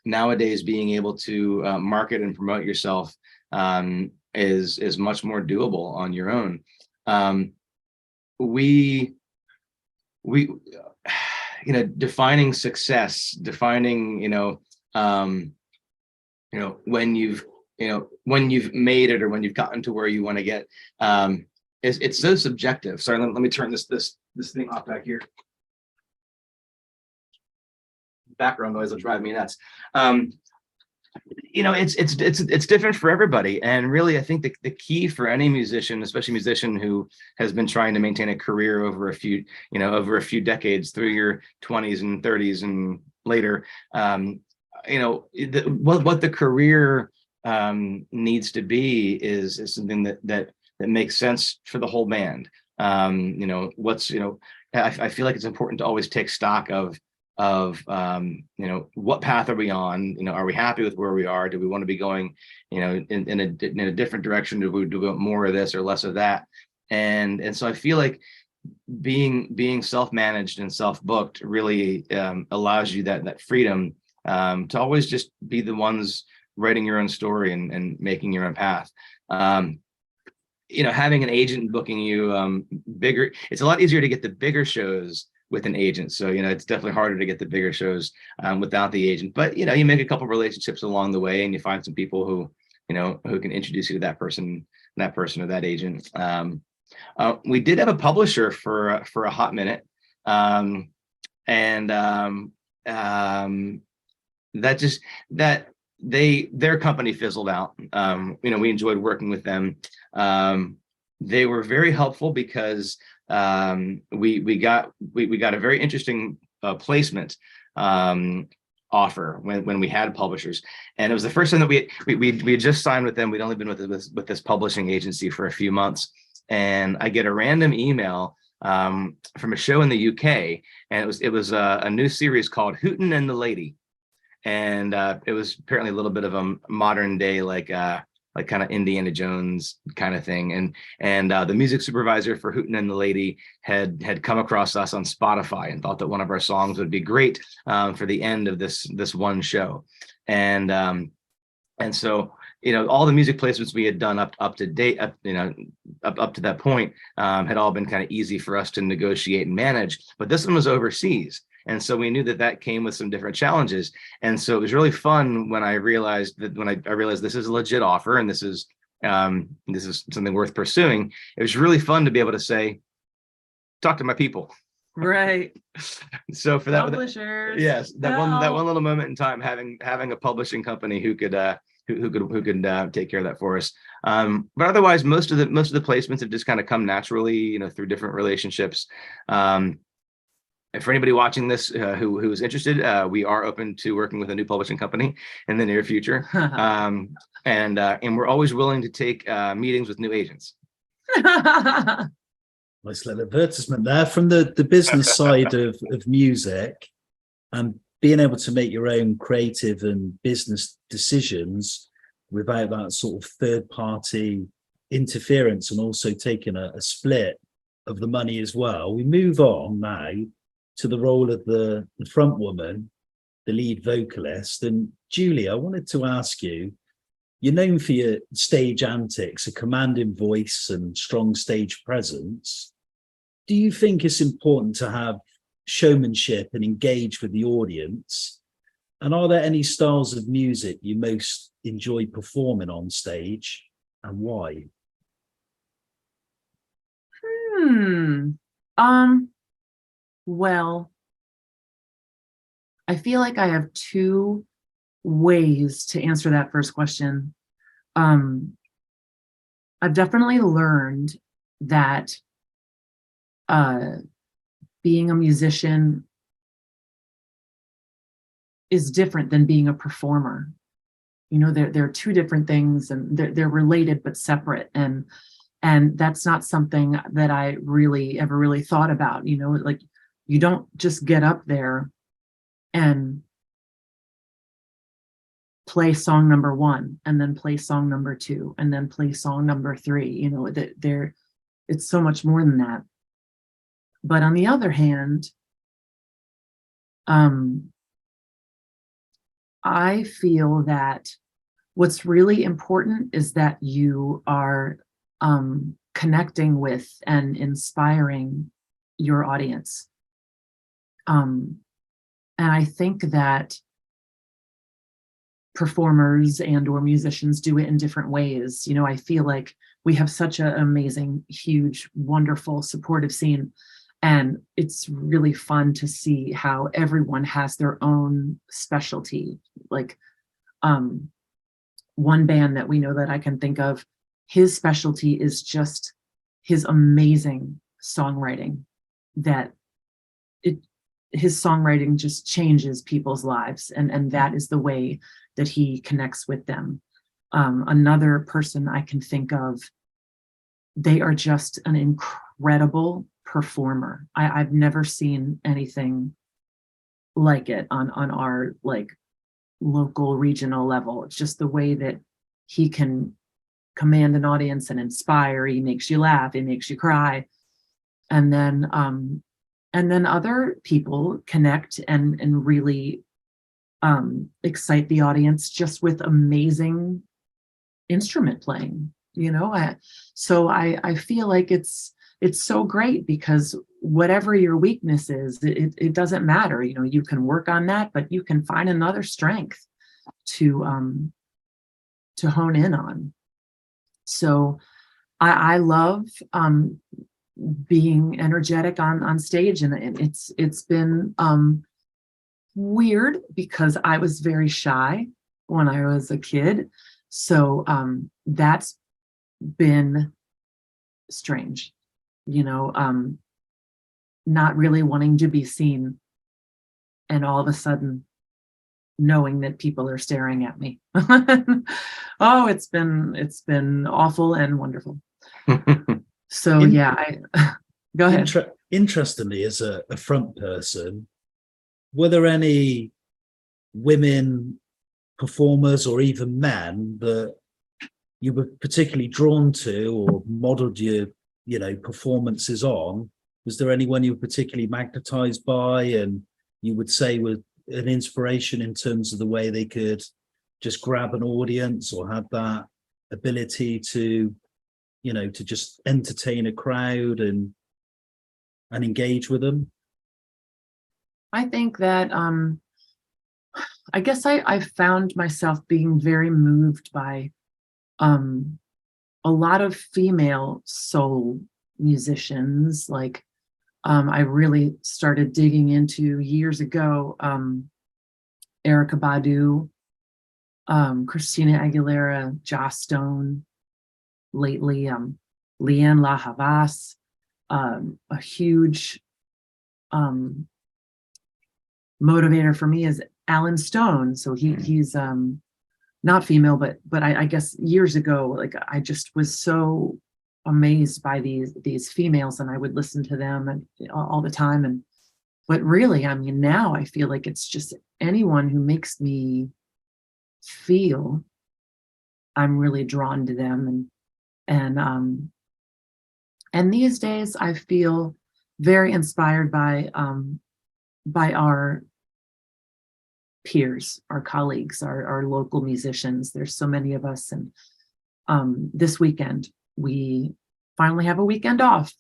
nowadays, being able to market and promote yourself is much more doable on your own. We defining success, defining when you've made it, or when you've gotten to where you want to get, it's so subjective. Sorry, let me turn this thing off back here. Background noise will drive me nuts. It's different for everybody, and really, I think the key for any musician, especially a musician who has been trying to maintain a career over a few decades, through your 20s and 30s and later, what the career needs to be is something that makes sense for the whole band. I feel like it's important to always take stock of what path are we on? Are we happy with where we are? Do we want to be going in a different direction? Do we want more of this or less of that? And so I feel like being self-managed and self-booked really allows you that freedom to always just be the ones writing your own story and making your own path. Having an agent booking you bigger, it's a lot easier to get the bigger shows with an agent. So, it's definitely harder to get the bigger shows without the agent. But, you make a couple relationships along the way, and you find some people who can introduce you to that person or that agent. We did have a publisher for a hot minute. Their company fizzled out. We enjoyed working with them. They were very helpful because we got a very interesting placement offer when we had publishers, and it was the first time that we had just signed with them. We'd only been with this publishing agency for a few months, and I get a random email from a show in the UK, and it was a new series called Hootin' and the Lady, and it was apparently a little bit of a modern day like kind of Indiana Jones kind of thing. And the music supervisor for Hootin' and the Lady had come across us on Spotify and thought that one of our songs would be great for the end of this one show. And so, all the music placements we had done up to date, up to that point, had all been kind of easy for us to negotiate and manage. But this one was overseas. And so we knew that came with some different challenges. And so it was really fun when I realized this is a legit offer, and this is something worth pursuing. It was really fun to be able to say, talk to my people. Right. So for that, publishers, yes, that one little moment in time, having a publishing company who could take care of that for us. But otherwise, most of the placements have just kind of come naturally, through different relationships. For anybody watching this who is interested, we are open to working with a new publishing company in the near future, and we're always willing to take meetings with new agents. Nice little advertisement there from the business side of music, and being able to make your own creative and business decisions without that sort of third-party interference, and also taking a split of the money as well. We move on now to the role of the front woman, the lead vocalist. And Julie, I wanted to ask you, you're known for your stage antics, a commanding voice and strong stage presence. Do you think it's important to have showmanship and engage with the audience? And are there any styles of music you most enjoy performing on stage, and why? Well, I feel like I have two ways to answer that first question. I've definitely learned that being a musician is different than being a performer. They're two different things, and they're related but separate. And that's not something that I ever really thought about. Like, you don't just get up there and play song number 1 and then play song number 2 and then play song number 3. You know, that it's so much more than that. But on the other hand, I feel that what's really important is that you are connecting with and inspiring your audience. And I think that performers and or musicians do it in different ways. You know, I feel like we have such an amazing, huge, wonderful, supportive scene. And it's really fun to see how everyone has their own specialty. Like one band that we know that I can think of, his specialty is just his amazing songwriting. That his songwriting just changes people's lives, and that is the way that he connects with them. Another person I can think of, they are just an incredible performer. I've never seen anything like it on our like local regional level. It's just the way that he can command an audience and inspire. He makes you laugh, he makes you cry. And then other people connect and really excite the audience just with amazing instrument playing. You know, I feel like it's so great, because whatever your weakness is, it doesn't matter. You know, you can work on that, but you can find another strength to hone in on. So I love being energetic on stage, and it's been weird because I was very shy when I was a kid. So that's been strange, you know, not really wanting to be seen, and all of a sudden knowing that people are staring at me. Oh, it's been awful and wonderful. So yeah, go ahead. Interestingly, as a front person, were there any women performers or even men that you were particularly drawn to or modeled your performances on? Was there anyone you were particularly magnetized by and you would say were an inspiration in terms of the way they could just grab an audience or had that ability to just entertain a crowd and engage with them? I think that I guess I found myself being very moved by a lot of female soul musicians. Like I really started digging into years ago, Erykah Badu, Christina Aguilera, Joss Stone, lately Leanne La Havas, a huge motivator for me is Alan Stone. So he's not female, but I guess years ago, like I just was so amazed by these females, and I would listen to them all the time. But really, I mean, now I feel like it's just anyone who makes me feel I'm really drawn to them. And these days I feel very inspired by our peers, our colleagues, our local musicians. There's so many of us, and this weekend we finally have a weekend off,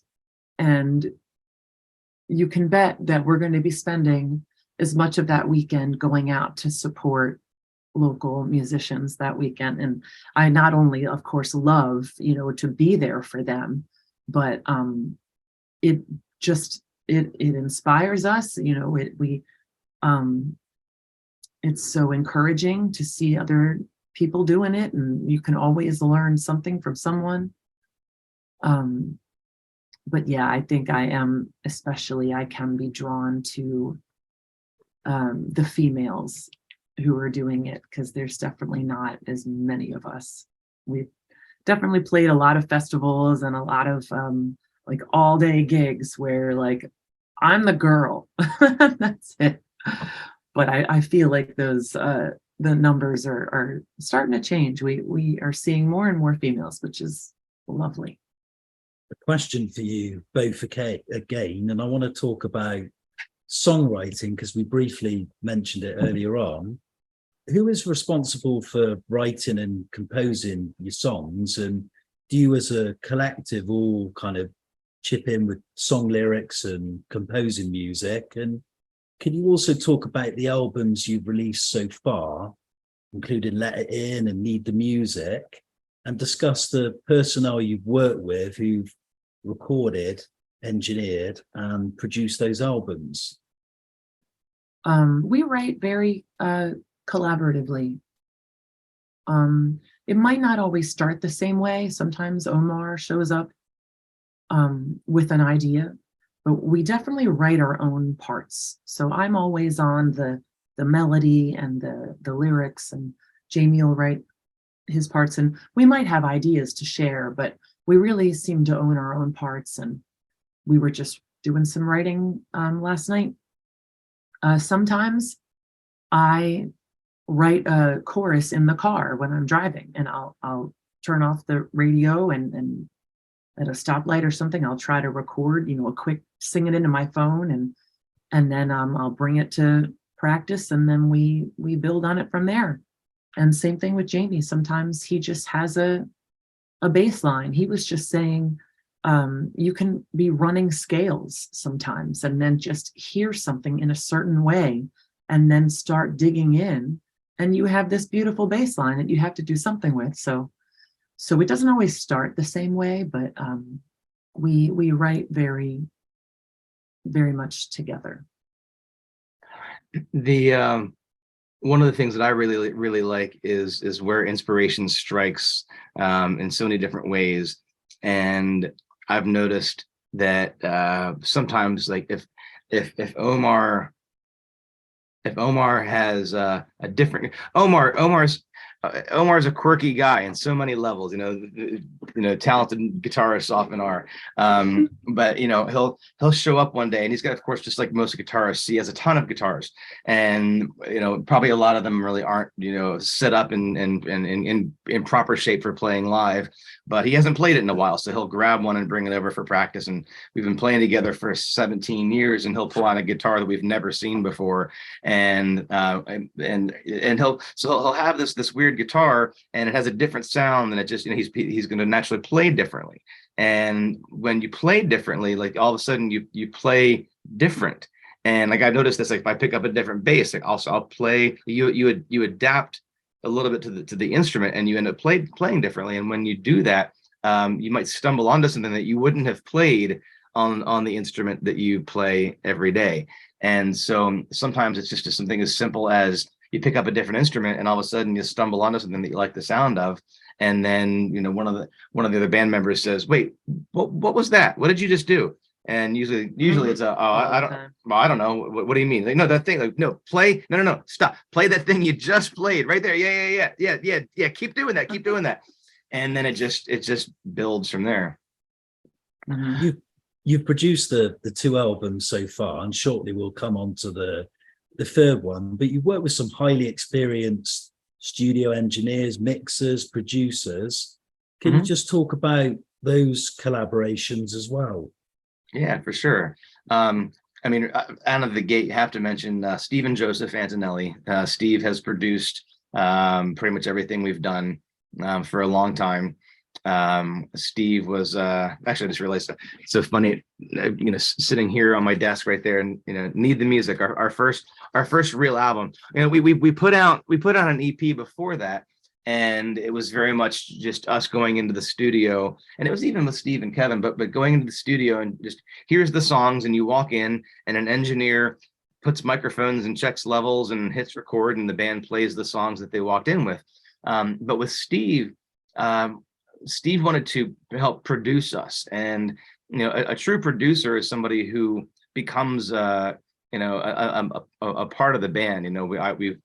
and you can bet that we're going to be spending as much of that weekend going out to support local musicians that weekend. And I not only, of course, love, to be there for them, but it inspires us. It's so encouraging to see other people doing it, and you can always learn something from someone. But yeah, I think I can be drawn to the females who are doing it, because there's definitely not as many of us. We've definitely played a lot of festivals and a lot of like all day gigs where like I'm the girl. That's it. But I feel like those the numbers are starting to change. We are seeing more and more females, which is lovely. A question for you both again, and I want to talk about songwriting because we briefly mentioned it earlier on. Who is responsible for writing and composing your songs, and do you as a collective all kind of chip in with song lyrics and composing music? And can you also talk about the albums you've released so far, including Let It In and Need the Music, and discuss the personnel you've worked with who've recorded, engineered, and produced those albums? We write very collaboratively. It might not always start the same way. Sometimes Omar shows up with an idea, but we definitely write our own parts. So I'm always on the melody and the lyrics, and Jamie will write his parts, and we might have ideas to share, but we really seem to own our own parts. And we were just doing some writing last night. Sometimes I write a chorus in the car when I'm driving, and I'll turn off the radio and at a stoplight or something, I'll try to record, a quick sing it into my phone, and then I'll bring it to practice, and then we build on it from there. And same thing with Jamie. Sometimes he just has a bass line. He was just saying, you can be running scales sometimes and then just hear something in a certain way and then start digging in, and you have this beautiful bass line that you have to do something with. So it doesn't always start the same way, but we write very, very much together. The one of the things that I really like is where inspiration strikes in so many different ways. And I've noticed that sometimes, like if Omar has a different Omar's a quirky guy in so many levels, talented guitarists often are. But he'll show up one day, and he's got, of course, just like most guitarists, he has a ton of guitars, and probably a lot of them really aren't set up in proper shape for playing live. But he hasn't played it in a while, so he'll grab one and bring it over for practice. And we've been playing together for 17 years, and he'll pull out a guitar that we've never seen before, and he'll have this weird guitar, and it has a different sound, and it just he's going to naturally play differently. And when you play differently, like all of a sudden you play different. And like I noticed this, like if I pick up a different bass, like also I'll play, you adapt a little bit to the instrument, and you end up playing differently. And when you do that, you might stumble onto something that you wouldn't have played on the instrument that you play every day. And so sometimes it's just something as simple as you pick up a different instrument, and all of a sudden you stumble onto something that you like the sound of. And then one of the other band members says, "Wait, what was that? What did you just do?" And usually it's I don't know. What do you mean? Like, no, that thing. Like, no, play. No, stop. Play that thing you just played right there. Yeah. Keep doing that. Keep doing that. And then it just builds from there. Mm-hmm. You've produced the 2 albums so far, and shortly we'll come on to the 3rd one. But you've worked with some highly experienced studio engineers, mixers, producers. Can you just talk about those collaborations as well? Yeah, for sure. Out of the gate, you have to mention Steve and Joseph Antonelli. Steve has produced pretty much everything we've done for a long time. Steve was actually, I just realized, so funny, sitting here on my desk right there, and Need the Music, our first real album. We put out an EP before that, and it was very much just us going into the studio, and it was even with Steve and Kevin, but going into the studio and just, here's the songs, and you walk in, and an engineer puts microphones and checks levels and hits record, and the band plays the songs that they walked in with. But with Steve wanted to help produce us, and a true producer is somebody who becomes a part of the band. We've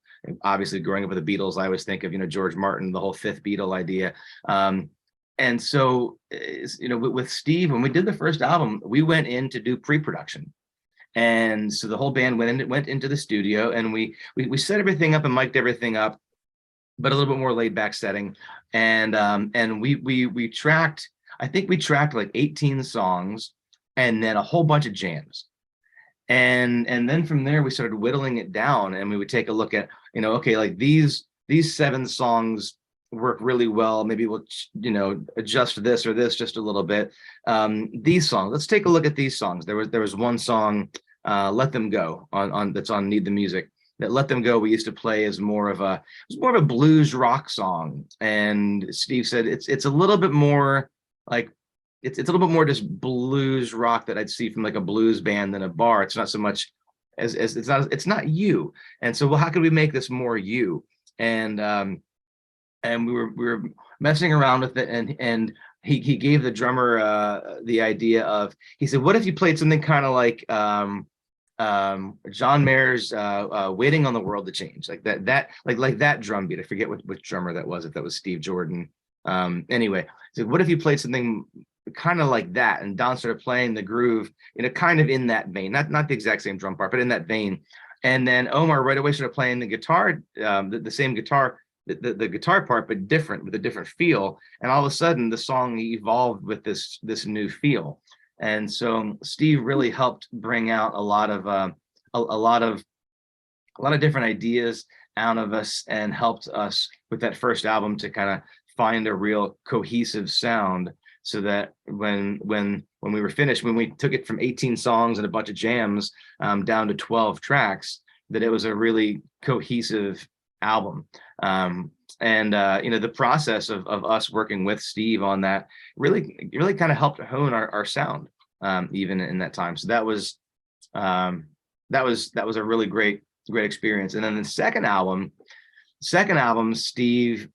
obviously, growing up with the Beatles, I always think of George Martin, the whole 5th Beatle idea. And so with Steve, when we did the first album, we went in to do pre-production, And so the whole band went into the studio, and we set everything up and mic'd everything up, but a little bit more laid back setting. And we tracked, I think we tracked like 18 songs and then a whole bunch of jams. And then from there we started whittling it down, and we would take a look at, okay, like these 7 songs work really well. Maybe we'll, adjust this or this just a little bit. These songs, let's take a look at these songs. There was one song, Let Them Go, on that's on Need the Music. That Let Them Go we used to play as more of a blues rock song. And Steve said it's a little bit more like, it's a little bit more just blues rock that I'd see from like a blues band than a bar. It's not so much as it's not you. And so, well, how could we make this more you? And we were messing around with it, and he gave the drummer the idea of, he said, what if you played something kind of like John Mayer's Waiting on the World to Change, like that drum beat. I forget which drummer that was, if that was Steve Jordan. Anyway, so what if you played something kind of like that? And Don started playing the groove, kind of in that vein, not the exact same drum part, but in that vein. And then Omar right away started playing the guitar, the same guitar, the guitar part, but different, with a different feel. And all of a sudden the song evolved with this new feel. And so Steve really helped bring out a lot of different ideas out of us, and helped us with that first album to kind of find a real cohesive sound, so that when we were finished, when we took it from 18 songs and a bunch of jams down to 12 tracks, that it was a really cohesive album. The process of us working with Steve on that really kind of helped hone our sound, even in that time. So that was a really great experience. And then the second album, Steve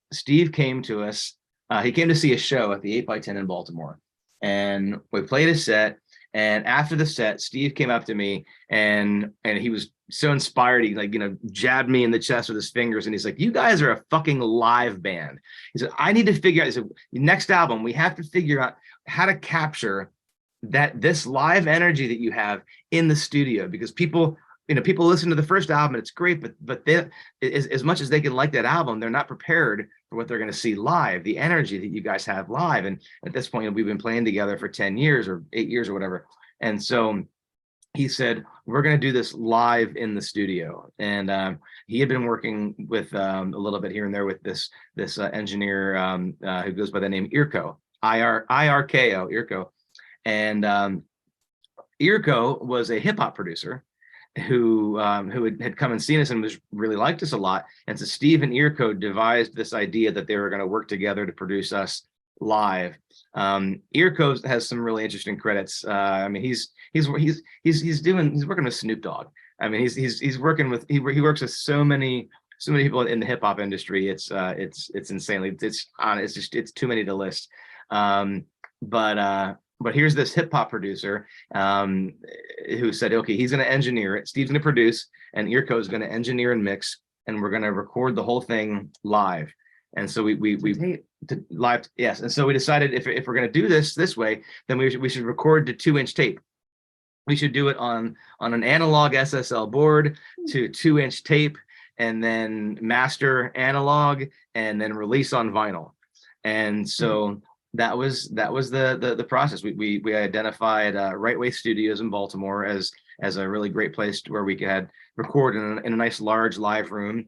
came to us. He came to see a show at the 8x10 in Baltimore, and we played a set. And after the set, Steve came up to me, and he was so inspired. He jabbed me in the chest with his fingers, and he's like, "You guys are a fucking live band." He said, "I need to figure out." He said, "Next album, we have to figure out how to capture this live energy that you have in the studio, because people listen to the first album and it's great, but they, as much as they can like that album, they're not prepared for what they're going to see live, the energy that you guys have live." And at this point, we've been playing together for 10 years or 8 years or whatever. And so he said, "We're going to do this live in the studio." And he had been working with a little bit here and there with this engineer who goes by the name Irko, IRKO, Irko. And Irko was a hip hop producer who had come and seen us and was really liked us a lot. And so Steve and Irko devised this idea that they were going to work together to produce us live. Irko has some really interesting credits. I mean, he's working with Snoop Dogg. I mean, he's working with, he works with so many people in the hip hop industry. It's insanely, it's too many to list. But here's this hip hop producer who said, okay, he's going to engineer it, Steve's going to produce, and Irko is going to engineer and mix, and we're going to record the whole thing live. And so we live, yes. And so we decided if we're going to do this way, then we should record to 2-inch tape. We should do it on an analog SSL board to 2-inch tape, and then master analog, and then release on vinyl. And so that was the process. We identified Right Way Studios in Baltimore as a really great place where we could record in a nice large live room.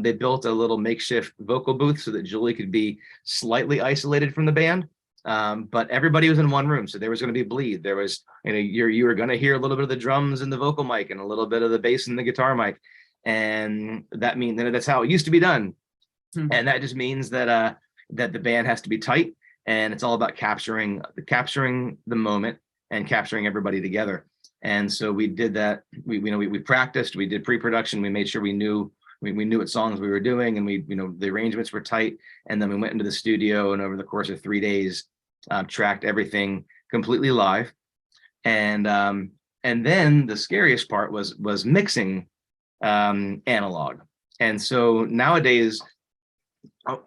They built a little makeshift vocal booth so that Julie could be slightly isolated from the band, but everybody was in one room, so there was going to be bleed. There was, you were going to hear a little bit of the drums in the vocal mic and a little bit of the bass in the guitar mic, and that's how it used to be done. And that just means that the band has to be tight. And it's all about capturing the moment and capturing everybody together. And so we did that. We practiced. We did pre-production. We made sure we knew what songs we were doing, and the arrangements were tight. And then we went into the studio, and over the course of 3 days, tracked everything completely live. And then the scariest part was mixing analog. And so nowadays,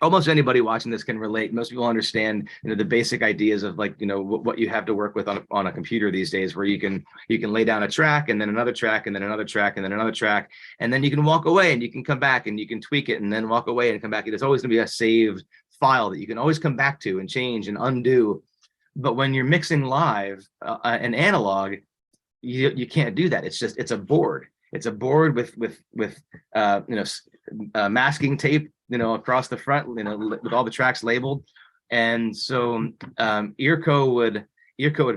almost anybody watching this can relate. Most people understand, the basic ideas of like, what you have to work with on a computer these days, where you can lay down a track and then another track and then another track and then another track, and then you can walk away and you can come back and you can tweak it and then walk away and come back. There's always going to be a saved file that you can always come back to and change and undo. But when you're mixing live and analog, you can't do that. It's a board. It's a board with masking tape, across the front, with all the tracks labeled. And so Irko would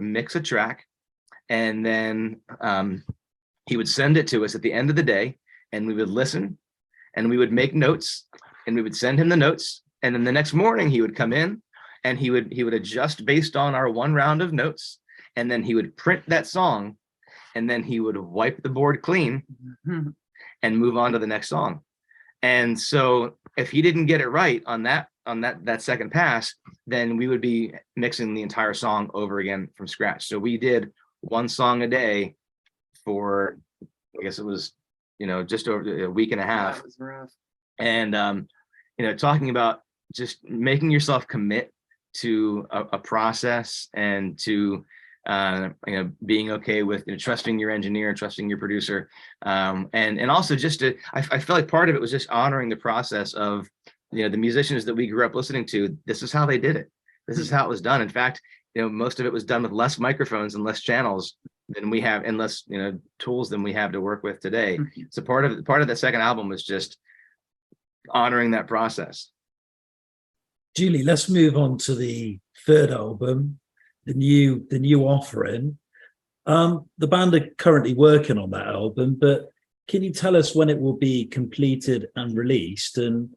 mix a track, and then he would send it to us at the end of the day, and we would listen, and we would make notes, and we would send him the notes. And then the next morning he would come in, and he would adjust based on our one round of notes, and then he would print that song, and then he would wipe the board clean and move on to the next song. And so if he didn't get it right on that second pass, then we would be mixing the entire song over again from scratch. So we did one song a day for, I guess it was, just over a week and a half. That was rough. And talking about just making yourself commit to a process, and to being okay with trusting your engineer, trusting your producer, and also just I feel like part of it was just honoring the process of the musicians that we grew up listening to. This is how they did it. This is how it was done. In fact, most of it was done with less microphones and less channels than we have, and less tools than we have to work with today. So part of the second album was just honoring that process. Julie, let's move on to the third album, the new offering. The band are currently working on that album, but can you tell us when it will be completed and released? And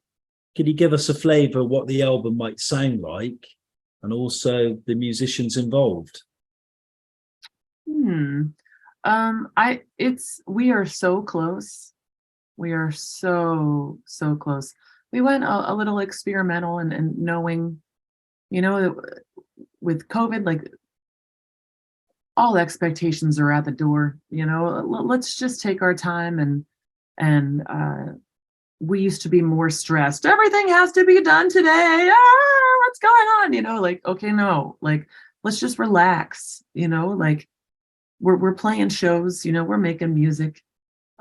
can you give us a flavour of what the album might sound like, and also the musicians involved? We are so close. We are so close. We went a little experimental, and knowing, with COVID, like, all expectations are at the door. Let's just take our time, and we used to be more stressed. Everything has to be done today. What's going on? Like, okay, no, like, let's just relax. Like, we're playing shows. We're making music.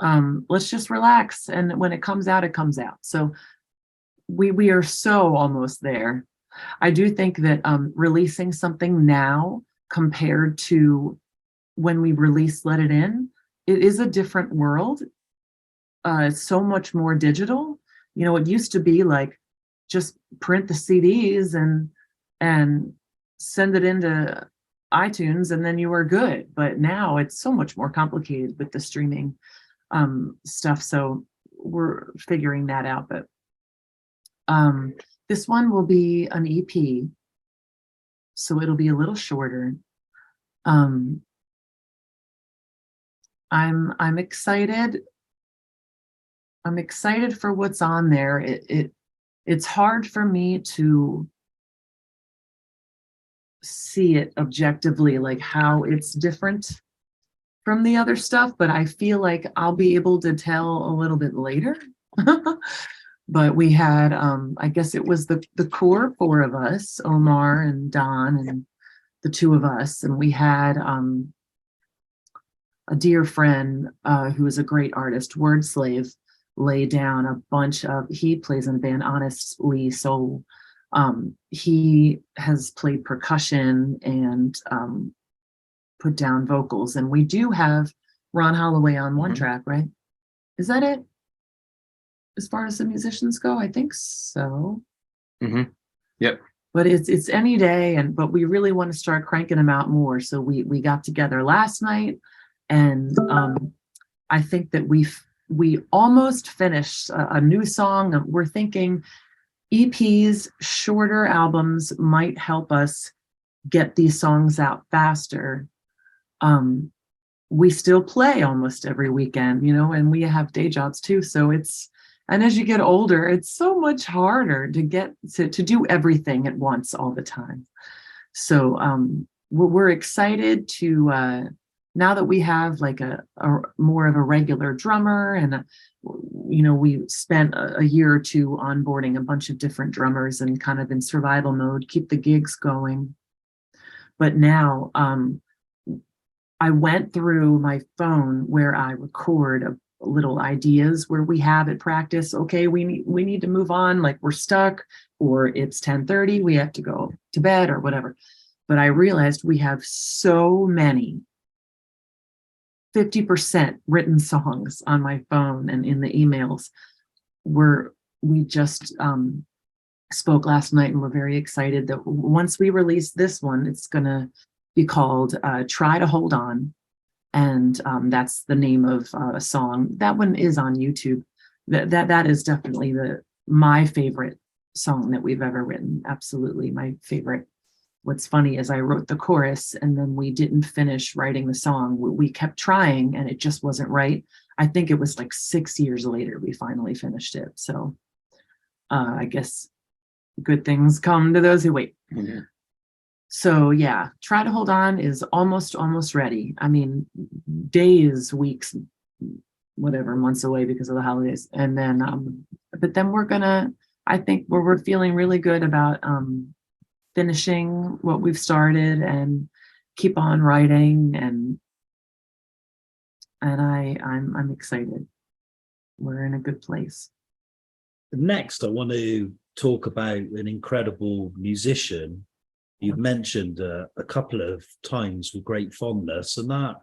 Let's just relax, and when it comes out, it comes out. So we are so almost there. I do think that releasing something now compared to when we released Let It In, it is a different world. It's so much more digital. It used to be like, just print the CDs and send it into iTunes, and then you were good. But now it's so much more complicated with the streaming stuff. So we're figuring that out. But this one will be an EP, so it'll be a little shorter. I'm excited. I'm excited for what's on there. It's hard for me to see it objectively, like how it's different from the other stuff, but I feel like I'll be able to tell a little bit later. But we had, I guess it was the core four of us, Omar and Don and the two of us, and we had a dear friend who is a great artist, Wordslave, lay down a bunch of, he plays in a band, Honestly Soul. He has played percussion and put down vocals, and we do have Ron Holloway on one track, right? Is that it? As far as the musicians go, I think so. Yep. But it's any day, but we really want to start cranking them out more. So we got together last night, and I think that we almost finished a new song. We're thinking EPs, shorter albums, might help us get these songs out faster. We still play almost every weekend, and we have day jobs too. So and as you get older, it's so much harder to get to do everything at once all the time. So we're excited to now that we have like a more of a regular drummer, and we spent a year or two onboarding a bunch of different drummers and kind of in survival mode, keep the gigs going. But now I went through my phone where I record little ideas where we have at practice. Okay, we need to move on, like we're stuck, or it's 10:30, we have to go to bed or whatever. But I realized we have so many 50% written songs on my phone and in the emails. We just spoke last night, and we're very excited that once we release this one, it's gonna be called Try to Hold On. And that's the name of a song. That one is on YouTube. That is definitely my favorite song that we've ever written. Absolutely my favorite. What's funny is I wrote the chorus and then we didn't finish writing the song. We kept trying and it just wasn't right. I think it was like 6 years later we finally finished it. So I guess good things come to those who wait. Mm-hmm. So yeah, Try to Hold On is almost ready. I mean, days, weeks, whatever, months away because of the holidays. And then, but then I think we're feeling really good about finishing what we've started and keep on writing, and I'm excited. We're in a good place. Next, I want to talk about an incredible musician you've mentioned a couple of times with great fondness, and that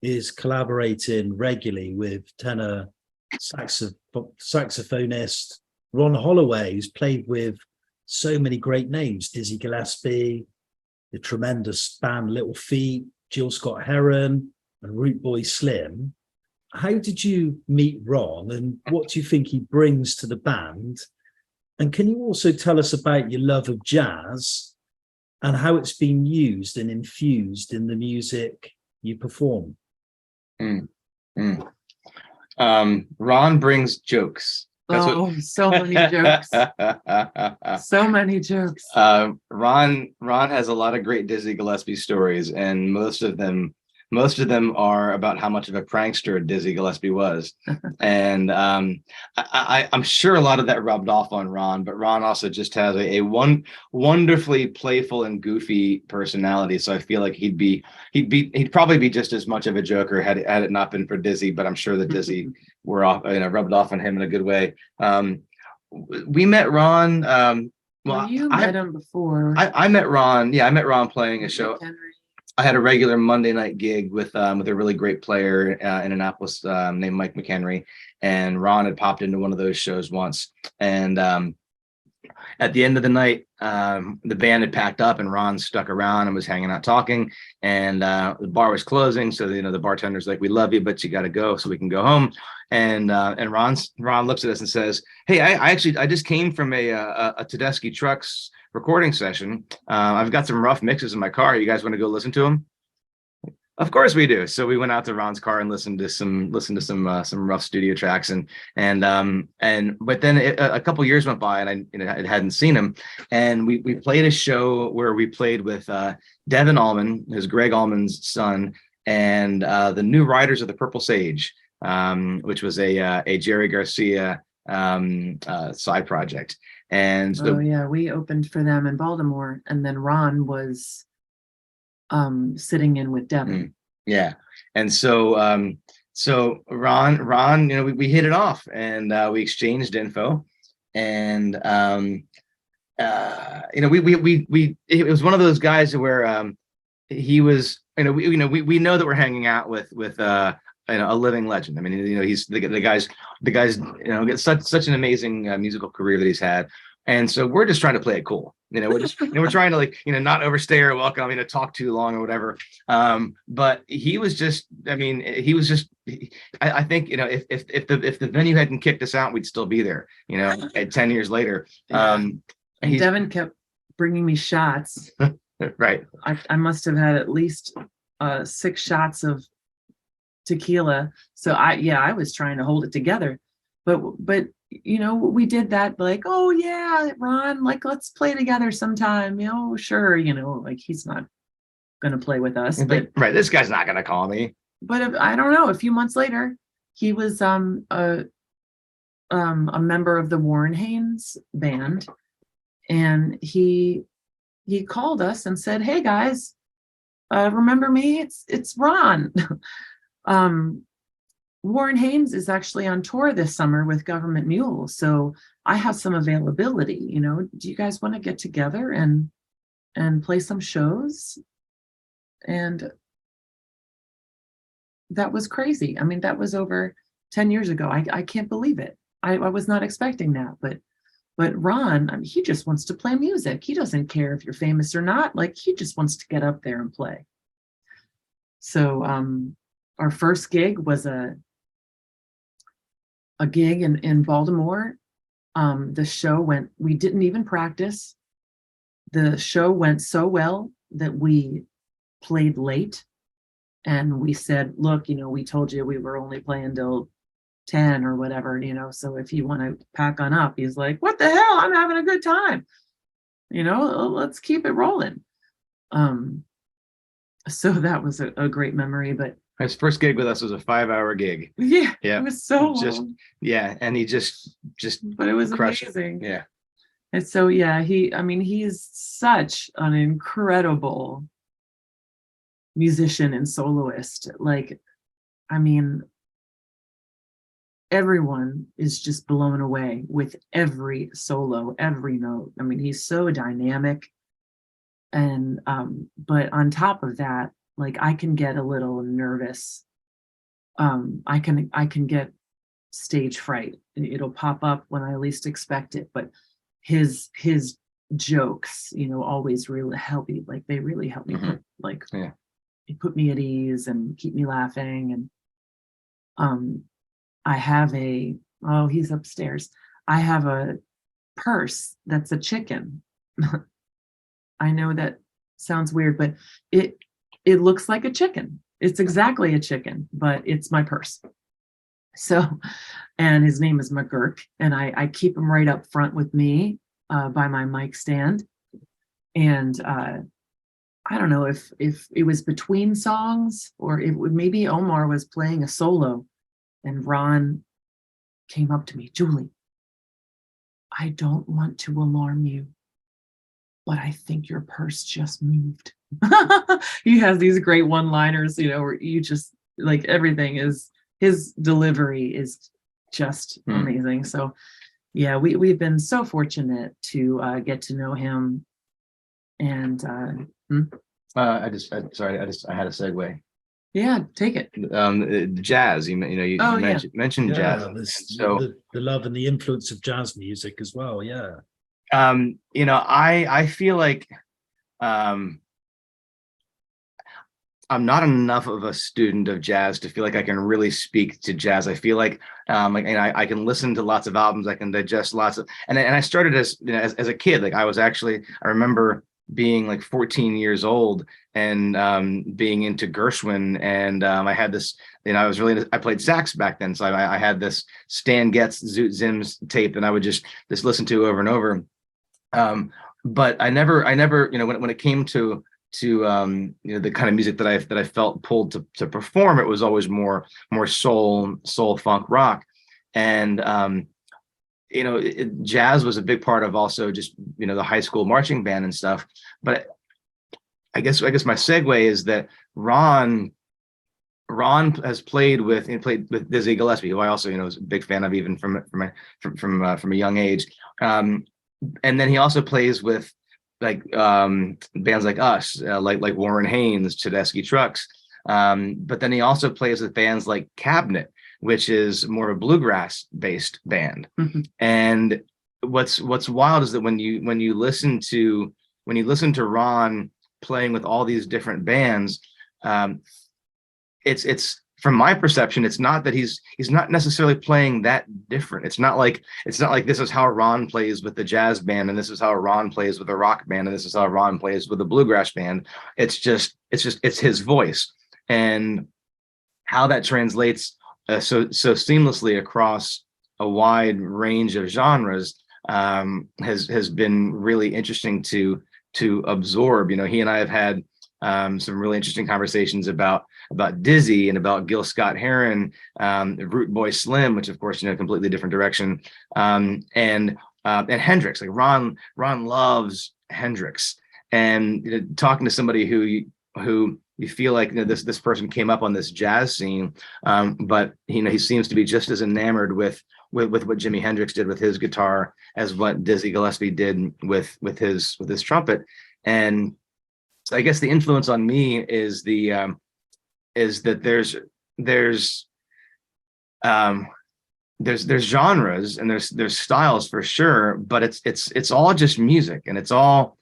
is collaborating regularly with tenor saxophonist Ron Holloway, who's played with so many great names: Dizzy Gillespie, the tremendous band Little Feat, Gil Scott-Heron, and Root Boy Slim. How did you meet Ron, and what do you think he brings to the band? And can you also tell us about your love of jazz and how it's been used and infused in the music you perform? Ron brings jokes. So many jokes. So many jokes. Ron has a lot of great Dizzy Gillespie stories, and most of them are about how much of a prankster Dizzy Gillespie was. And I'm sure a lot of that rubbed off on Ron, but Ron also just has a wonderfully playful and goofy personality. So I feel like he'd probably be just as much of a joker had it not been for Dizzy, but I'm sure that Dizzy rubbed off on him in a good way. We met Ron. You met him before. I met Ron. Yeah, I met Ron playing a show. Henry. I had a regular Monday night gig with a really great player in Annapolis named Mike McHenry, and Ron had popped into one of those shows once. And at the end of the night, the band had packed up, and Ron stuck around and was hanging out talking. And the bar was closing, so the bartender's like, "We love you, but you got to go, so we can go home." And Ron looks at us and says, "Hey, I just came from a Tedeschi Trucks recording session. I've got some rough mixes in my car. You guys want to go listen to them?" Of course we do. So we went out to Ron's car and listened to some rough studio tracks, but then a couple years went by and I hadn't seen him, and we played a show where we played with Devin Allman, who's Greg Allman's son, and the new Riders of the Purple Sage, which was a Jerry Garcia side project. And so, we opened for them in Baltimore, and then Ron was sitting in with Devin. Yeah. And so Ron, we hit it off, and we exchanged info, and it was one of those guys where he was, we know that we're hanging out with a living legend. I mean, he's the guy's such an amazing musical career that he's had. And so we're just trying to play it cool. We're just, we're trying to not overstay our welcome, talk too long or whatever. But he was just, I think, if the venue hadn't kicked us out, we'd still be there, at 10 years later. Devin kept bringing me shots. Right. I must have had at least 6 shots of tequila. So I was trying to hold it together, but we did that, like, "Oh yeah, Ron, like, let's play together sometime." Sure. Like, he's not going to play with us. But But right, this guy's not going to call me. I don't know. A few months later, he was a member of the Warren Haynes band, and he called us and said, "Hey guys, remember me? It's Ron." Warren Haynes is actually on tour this summer with Government Mule, so I have some availability. You know, do you guys want to get together and play some shows? And that was crazy. I mean, that was over 10 years ago. I can't believe it. I was not expecting that, but Ron, I mean, he just wants to play music. He doesn't care if you're famous or not. Like, he just wants to get up there and play. So our first gig was a gig in Baltimore. The show went, we didn't even practice. The show went so well that we played late, and we said, look, you know, we told you we were only playing till 10 or whatever, you know, so if you want to pack on up. He's like, what the hell? I'm having a good time. You know, let's keep it rolling. So that was a great memory. But his first gig with us was a 5-hour gig. Yeah, yeah, it was so just long. Yeah, and he just But it was crushed amazing. it. Yeah. And so yeah, he's such an incredible musician and soloist. Like, I mean, everyone is just blown away with every solo, every note. I mean, he's so dynamic. And but on top of that, like, I can get a little nervous. I can get stage fright. It'll pop up when I least expect it. But his jokes, you know, always really help me. Like, they really help me put me at ease and keep me laughing. And I have he's upstairs. I have a purse that's a chicken. I know that sounds weird, but it looks like a chicken. It's exactly a chicken, but it's my purse. So, and his name is McGurk, and I keep him right up front with me by my mic stand. And I don't know if it was between songs, or maybe Omar was playing a solo, and Ron came up to me, Julie, I don't want to alarm you, but I think your purse just moved. He has these great one-liners, you know, where you just, like, everything is, his delivery is just amazing. So yeah, we've been so fortunate to get to know him. And I had a segue. Yeah, take it. Jazz, you mentioned jazz. The love and the influence of jazz music as well. Yeah. You know, I feel like I'm not enough of a student of jazz to feel like I can really speak to jazz. I feel like I can listen to lots of albums, I can digest lots of, and I started as, you know, as a kid. Like, I remember being like 14 years old and being into Gershwin, and I had this, you know, I played sax back then, so I had this Stan Getz Zoot Zims tape that I would just listen to over and over. But I never, you know, when it came to you know, the kind of music that I felt pulled to perform, it was always more soul funk rock. And you know, jazz was a big part of also just, you know, the high school marching band and stuff. But I guess my segue is that Ron has played with Dizzy Gillespie, who I also, you know, was a big fan of, even from a young age. And then he also plays with like bands like us, like Warren Haynes, Tedeschi Trucks. But then he also plays with bands like Cabinet, which is more of a bluegrass based band. Mm-hmm. And what's wild is that when you listen to Ron playing with all these different bands, it's from my perception, it's not that he's not necessarily playing that different. It's not like this is how Ron plays with the jazz band, and this is how Ron plays with the rock band, and this is how Ron plays with the bluegrass band. It's his voice, and how that translates so seamlessly across a wide range of genres has been really interesting to absorb. You know, he and I have had some really interesting conversations about Dizzy and about Gil Scott-Heron, Root Boy Slim, which of course, completely different direction, and Hendrix. Like Ron loves Hendrix, and talking to somebody who you feel like this person came up on this jazz scene, but he seems to be just as enamored with what Jimi Hendrix did with his guitar as what Dizzy Gillespie did with his trumpet. And so I guess the influence on me is that there's genres and there's styles for sure, but it's all just music, and it's all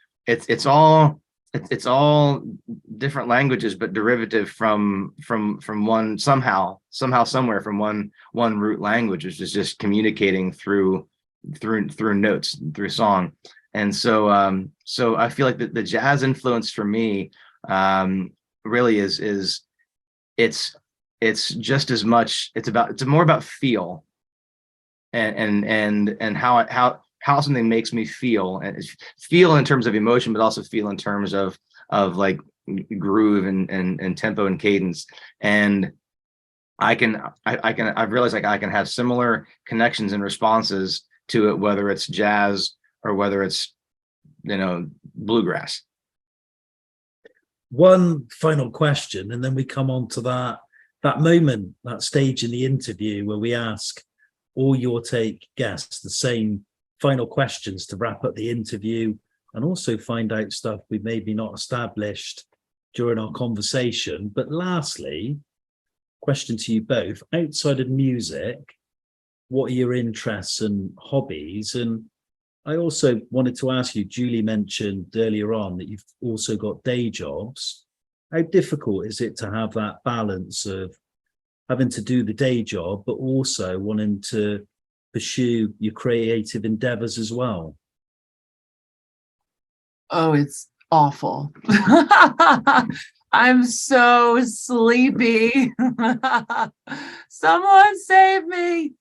different languages, but derivative from one somehow somewhere from one root language, which is just communicating through notes, through song. And so I feel like the jazz influence for me really is it's just as much, it's more about feel and how something makes me feel, and feel in terms of emotion, but also feel in terms of like groove and tempo and cadence. And I've realized like I can have similar connections and responses to it, whether it's jazz or whether it's bluegrass. One final question, and then we come on to that moment, that stage in the interview where we ask all your take guests the same final questions to wrap up the interview, and also find out stuff we maybe not established during our conversation. But lastly, question to you both: outside of music, what are your interests and hobbies? And I also wanted to ask you, Julie mentioned earlier on that you've also got day jobs. How difficult is it to have that balance of having to do the day job, but also wanting to pursue your creative endeavors as well? Oh, it's awful. I'm so sleepy. Someone save me.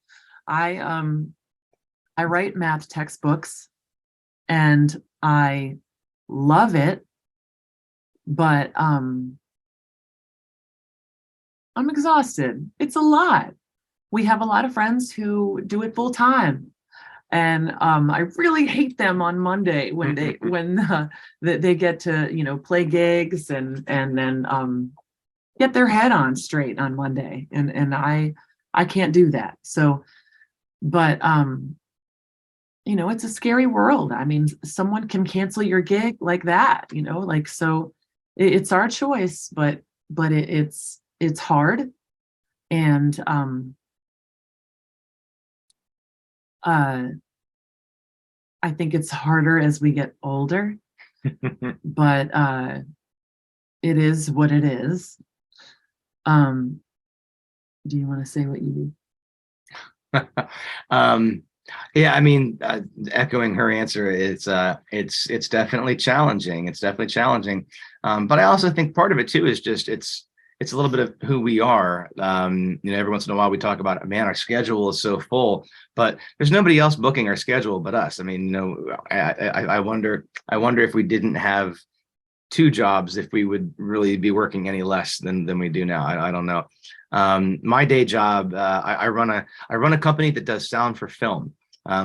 I write math textbooks and I love it, but I'm exhausted. It's a lot. We have a lot of friends who do it full time, and I really hate them on Monday when they get to play gigs and then get their head on straight on Monday, and I can't do that. So, but it's a scary world. I mean, someone can cancel your gig like that, so it's our choice, but it's hard. And I think it's harder as we get older, but it is what it is. Do you want to say what you do? Yeah, I mean, echoing her answer, it's definitely challenging. It's definitely challenging. But I also think part of it too is just it's a little bit of who we are. Every once in a while we talk about, man, our schedule is so full, but there's nobody else booking our schedule but us. I mean, I wonder if we didn't have two jobs, if we would really be working any less than we do now. I don't know. My day job, I run a company that does sound for film.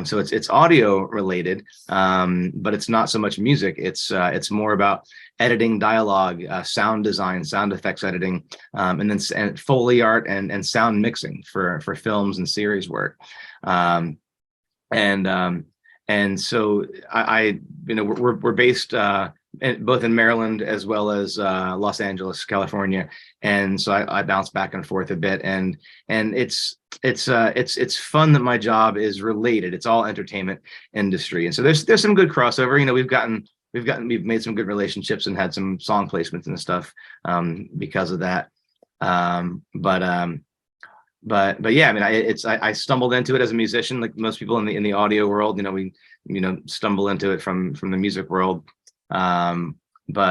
So it's audio related, but it's not so much music. It's more about editing dialogue, sound design, sound effects editing, and then Foley art and sound mixing for films and series work. And so we're based both in Maryland as well as Los Angeles, California, and so I bounce back and forth a bit, and it's fun that my job is related. It's all entertainment industry, and so there's some good crossover. We've made some good relationships and had some song placements and stuff because of that. But yeah, I mean, I stumbled into it as a musician, like most people in the audio world. We stumble into it from the music world. But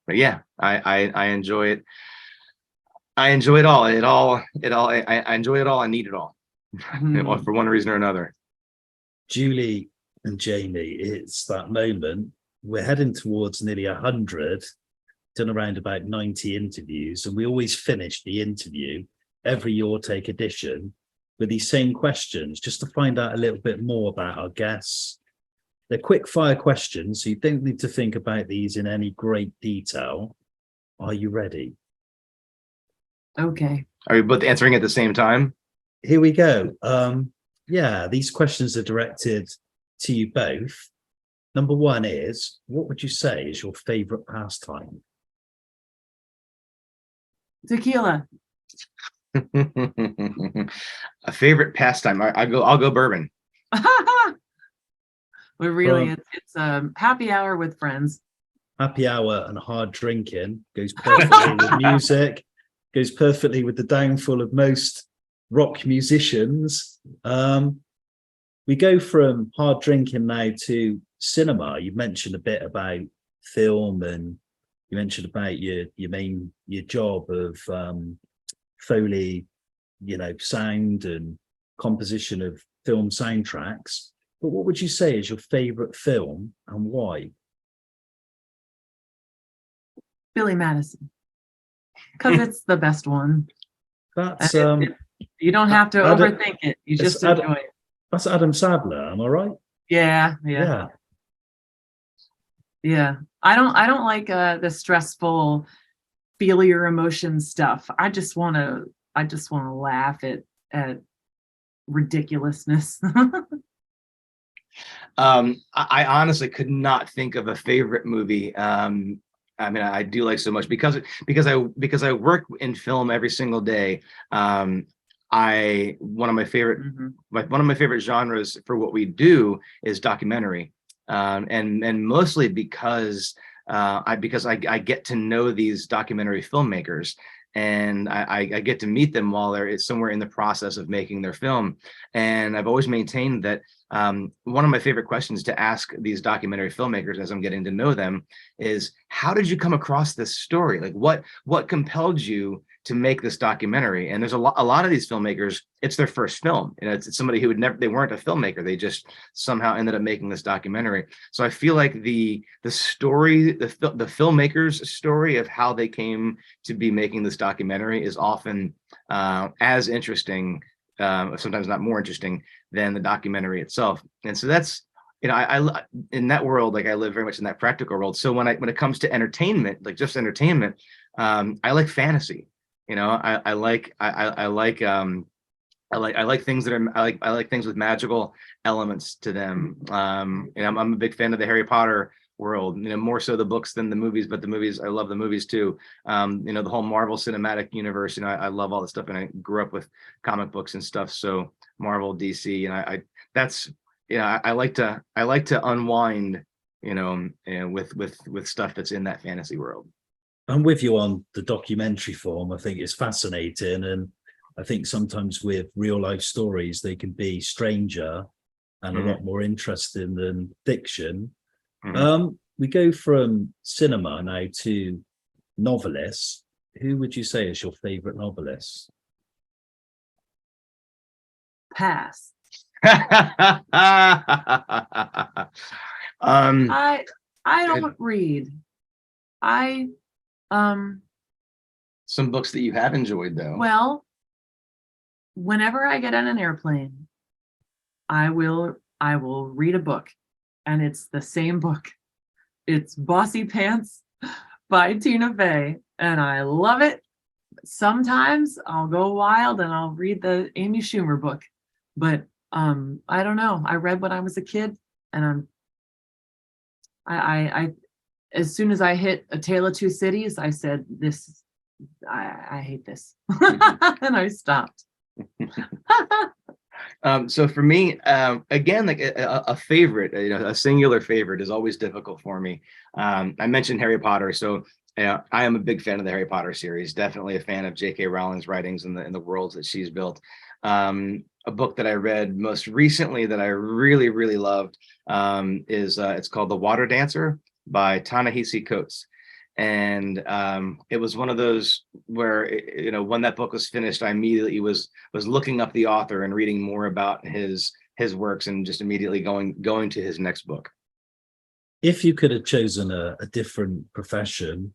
yeah, I enjoy it. I enjoy it all. I enjoy it all. I need it all for one reason or another. Julie and Jamie, it's that moment. We're heading towards nearly 100. done around about 90 interviews, and we always finish the interview, every Your Take edition, with these same questions, just to find out a little bit more about our guests. They're quick fire questions, so you don't need to think about these in any great detail. Are you ready? Okay. Are you both answering at the same time? Here we go. Yeah, these questions are directed to you both. Number one is, what would you say is your favorite pastime? Tequila. A favorite pastime. I'll go bourbon. But really, it's happy hour with friends. Happy hour and hard drinking goes perfectly with music, goes perfectly with the downfall of most rock musicians. We go from hard drinking now to cinema. You mentioned a bit about film, and you mentioned about your job of Foley, sound and composition of film soundtracks. But what would you say is your favorite film and why? Billy Madison, because it's the best one. That's you don't have to overthink it. You just enjoy it. That's Adam Sandler, am I right? Yeah. I don't like the stressful, feel your emotions stuff. I just want to laugh at ridiculousness. I honestly could not think of a favorite movie. I do like so much because I work in film every single day. One of my favorite genres for what we do is documentary, and mostly because I get to know these documentary filmmakers, and I get to meet them while they're somewhere in the process of making their film. And I've always maintained that one of my favorite questions to ask these documentary filmmakers as I'm getting to know them is, how did you come across this story? Like what compelled you to make this documentary? And there's a lot of these filmmakers, it's their first film. It's somebody who they weren't a filmmaker. They just somehow ended up making this documentary. So I feel like the story, the filmmaker's story of how they came to be making this documentary is often as interesting, sometimes not more interesting than the documentary itself. And so that's, I in that world, like I live very much in that practical world. So when it comes to entertainment, like just entertainment, I like fantasy. I like things that are I like things with magical elements to them. I'm a big fan of the Harry Potter world, more so the books than the movies, but the movies, I love the movies too. The whole Marvel cinematic universe, I love all this stuff, and I grew up with comic books and stuff. So Marvel, DC, and I like to unwind, with stuff that's in that fantasy world. I'm with you on the documentary form. I think it's fascinating, and I think sometimes with real life stories, they can be stranger and a lot more interesting than fiction. We go from cinema now to novelists. Who would you say is your favorite novelist? Pass. I don't read. Some books that you have enjoyed, though. Well, whenever I get on an airplane, I will read a book, and it's the same book. It's Bossy Pants by Tina Fey, and I love it. Sometimes I'll go wild and I'll read the Amy Schumer book, but I don't know. I read when I was a kid, and I as soon as I hit A Tale of Two Cities, I said, I hate this, and I stopped. So for me, again, like a favorite, a singular favorite is always difficult for me. I mentioned Harry Potter, so I am a big fan of the Harry Potter series. Definitely a fan of J.K. Rowling's writings and the worlds that she's built. A book that I read most recently that I really, really loved is it's called The Water Dancer by Ta-Nehisi Coates. And it was one of those where, when that book was finished, I immediately was looking up the author and reading more about his works, and just immediately going to his next book. If you could have chosen a different profession,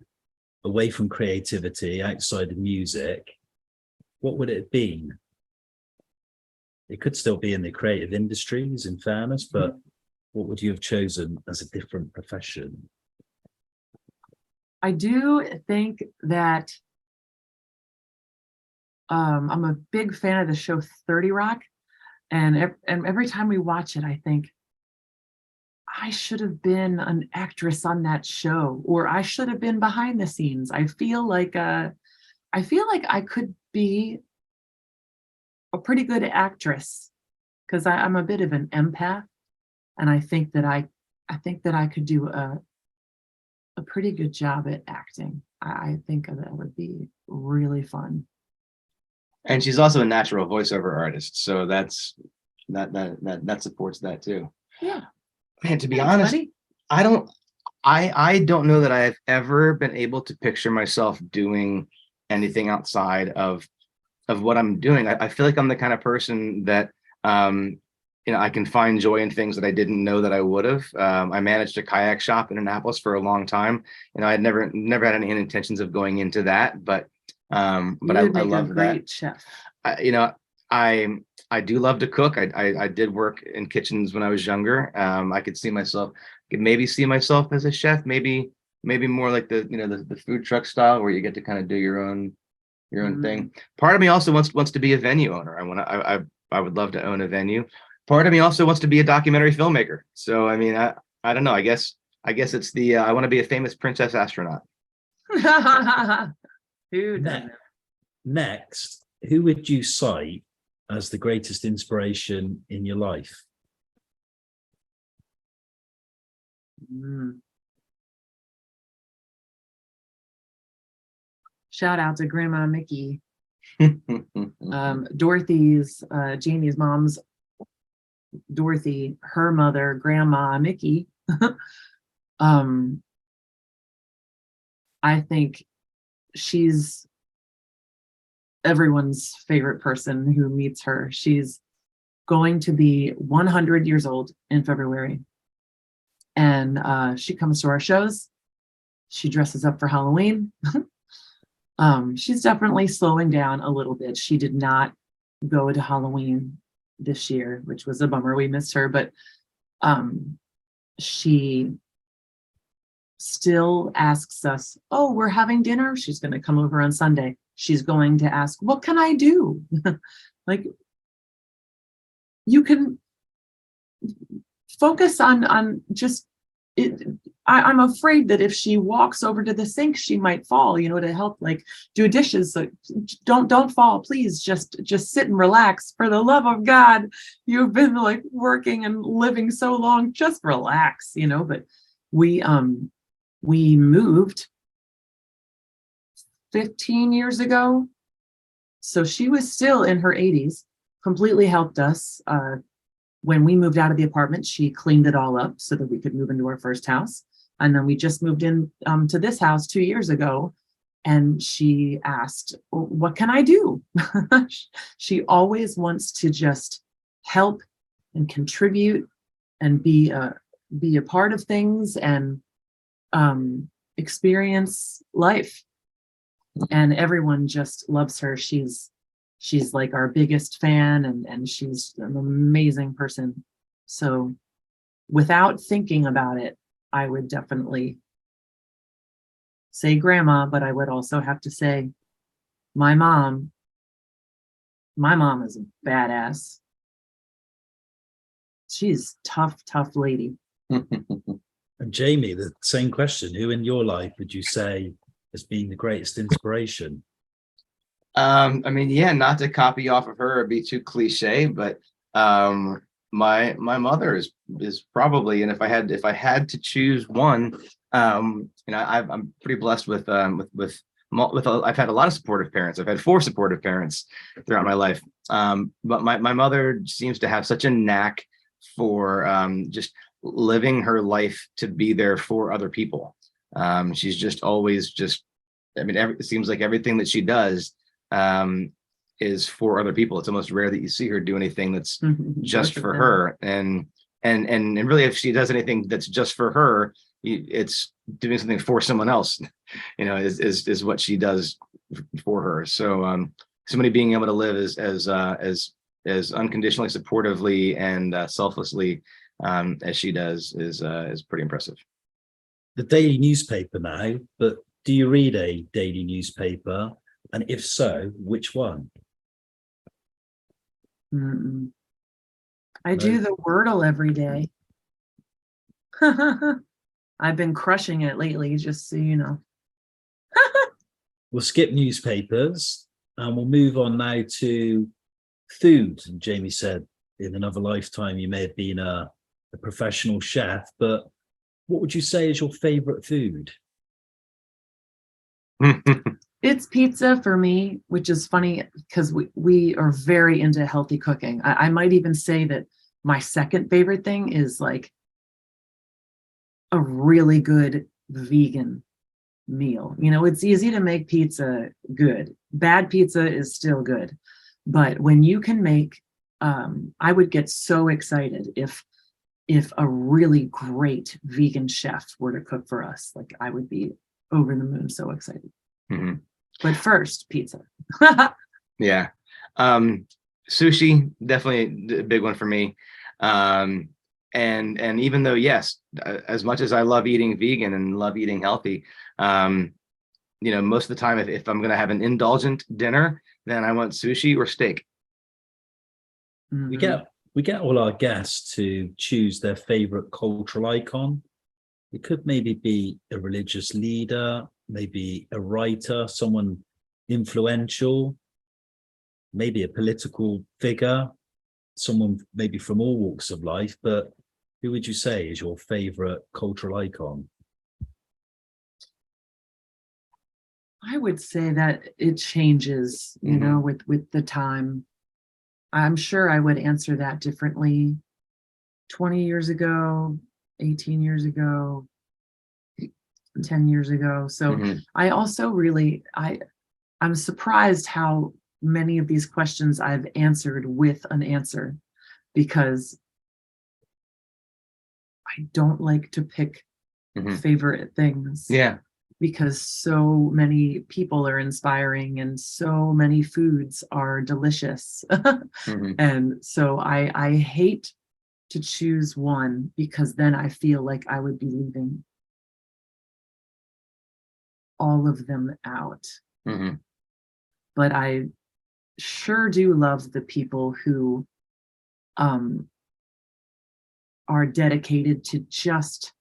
away from creativity, outside of music, what would it have been? It could still be in the creative industries, in fairness, but what would you have chosen as a different profession? I do think that I'm a big fan of the show 30 Rock, and every time we watch it, I think I should have been an actress on that show, or I should have been behind the scenes. I feel like I could be a pretty good actress because I'm a bit of an empath, and I think that I could do a pretty good job at acting. I think that would be really fun. And she's also a natural voiceover artist, so that supports that too. Yeah. Man, to be Thanks, honest, buddy. I don't know that I've ever been able to picture myself doing anything outside of what I'm doing. I feel like I'm the kind of person that I can find joy in things that I didn't know that I would have. I managed a kayak shop in Annapolis for a long time. I had never had any intentions of going into that, but I love a that. great chef. I do love to cook. I did work in kitchens when I was younger. I could maybe see myself as a chef, maybe more like the food truck style where you get to kind of do your own thing. Part of me also wants to be a venue owner. I would love to own a venue. Part of me also wants to be a documentary filmmaker. So I mean, I don't know. I guess it's the I want to be a famous princess astronaut. Who doesn't? Next, who would you cite as the greatest inspiration in your life? Shout out to Grandma Mickey. Dorothy's, Jamie's mom's, Dorothy, her mother, Grandma Mickey. I think she's everyone's favorite person who meets her. She's going to be 100 years old in February. And she comes to our shows. She dresses up for Halloween. She's definitely slowing down a little bit. She did not go to Halloween this year, which was a bummer. We missed her, but she still asks us, oh, we're having dinner. She's going to come over on Sunday. She's going to ask, what can I do? Like, you can focus on just it. I'm afraid that if she walks over to the sink, she might fall, to help, like, do dishes. Like, don't fall, please. Just sit and relax. For the love of God, you've been like working and living so long. Just relax, But we moved 15 years ago, so she was still in her 80s. Completely helped us. When we moved out of the apartment, she cleaned it all up so that we could move into our first house. And then we just moved in to this house 2 years ago. And she asked, what can I do? She always wants to just help and contribute and be a part of things and experience life. And everyone just loves her. She's like our biggest fan, and she's an amazing person. So without thinking about it, I would definitely say Grandma, but I would also have to say my mom. My mom is a badass. She's tough lady. And Jamie, the same question. Who in your life would you say has been the greatest inspiration? I mean, yeah, not to copy off of her or be too cliche, but my mother is probably, and if I had to choose one, I'm pretty blessed with I've had a lot of supportive parents. I've had 4 supportive parents throughout my life. But my mother seems to have such a knack for just living her life to be there for other people. She's just always it seems like everything that she does is for other people. It's almost rare that you see her do anything that's just for her. And really, if she does anything that's just for her, it's doing something for someone else, is what she does for her. So somebody being able to live as unconditionally supportively and selflessly as she does is pretty impressive. The daily newspaper now, but do you read a daily newspaper? And if so, which one? Mm-mm. I do the Wordle every day. I've been crushing it lately, just so you know. We'll skip newspapers and we'll move on now to food. And Jamie said in another lifetime you may have been a professional chef, but what would you say is your favorite food? It's pizza for me, which is funny because we are very into healthy cooking. I might even say that my second favorite thing is like a really good vegan meal. It's easy to make pizza good. Bad pizza is still good. But when you can make, I would get so excited if a really great vegan chef were to cook for us. Like I would be over the moon, so excited. Mm-hmm. But first, pizza. Yeah. Sushi, definitely a big one for me. And even though, yes, as much as I love eating vegan and love eating healthy, most of the time, if I'm going to have an indulgent dinner, then I want sushi or steak. Mm-hmm. We get all our guests to choose their favorite cultural icon. It could maybe be a religious leader, maybe a writer, someone influential, maybe a political figure, someone maybe from all walks of life. But who would you say is your favorite cultural icon? I would say that it changes, with the time. I'm sure I would answer that differently 20 years ago, 18 years ago, 10 years ago. So I also I'm surprised how many of these questions I've answered with an answer, because I don't like to pick favorite things. Yeah. Because so many people are inspiring and so many foods are delicious. And so I hate to choose one, because then I feel like I would be leaving all of them out. But I sure do love the people who are dedicated to just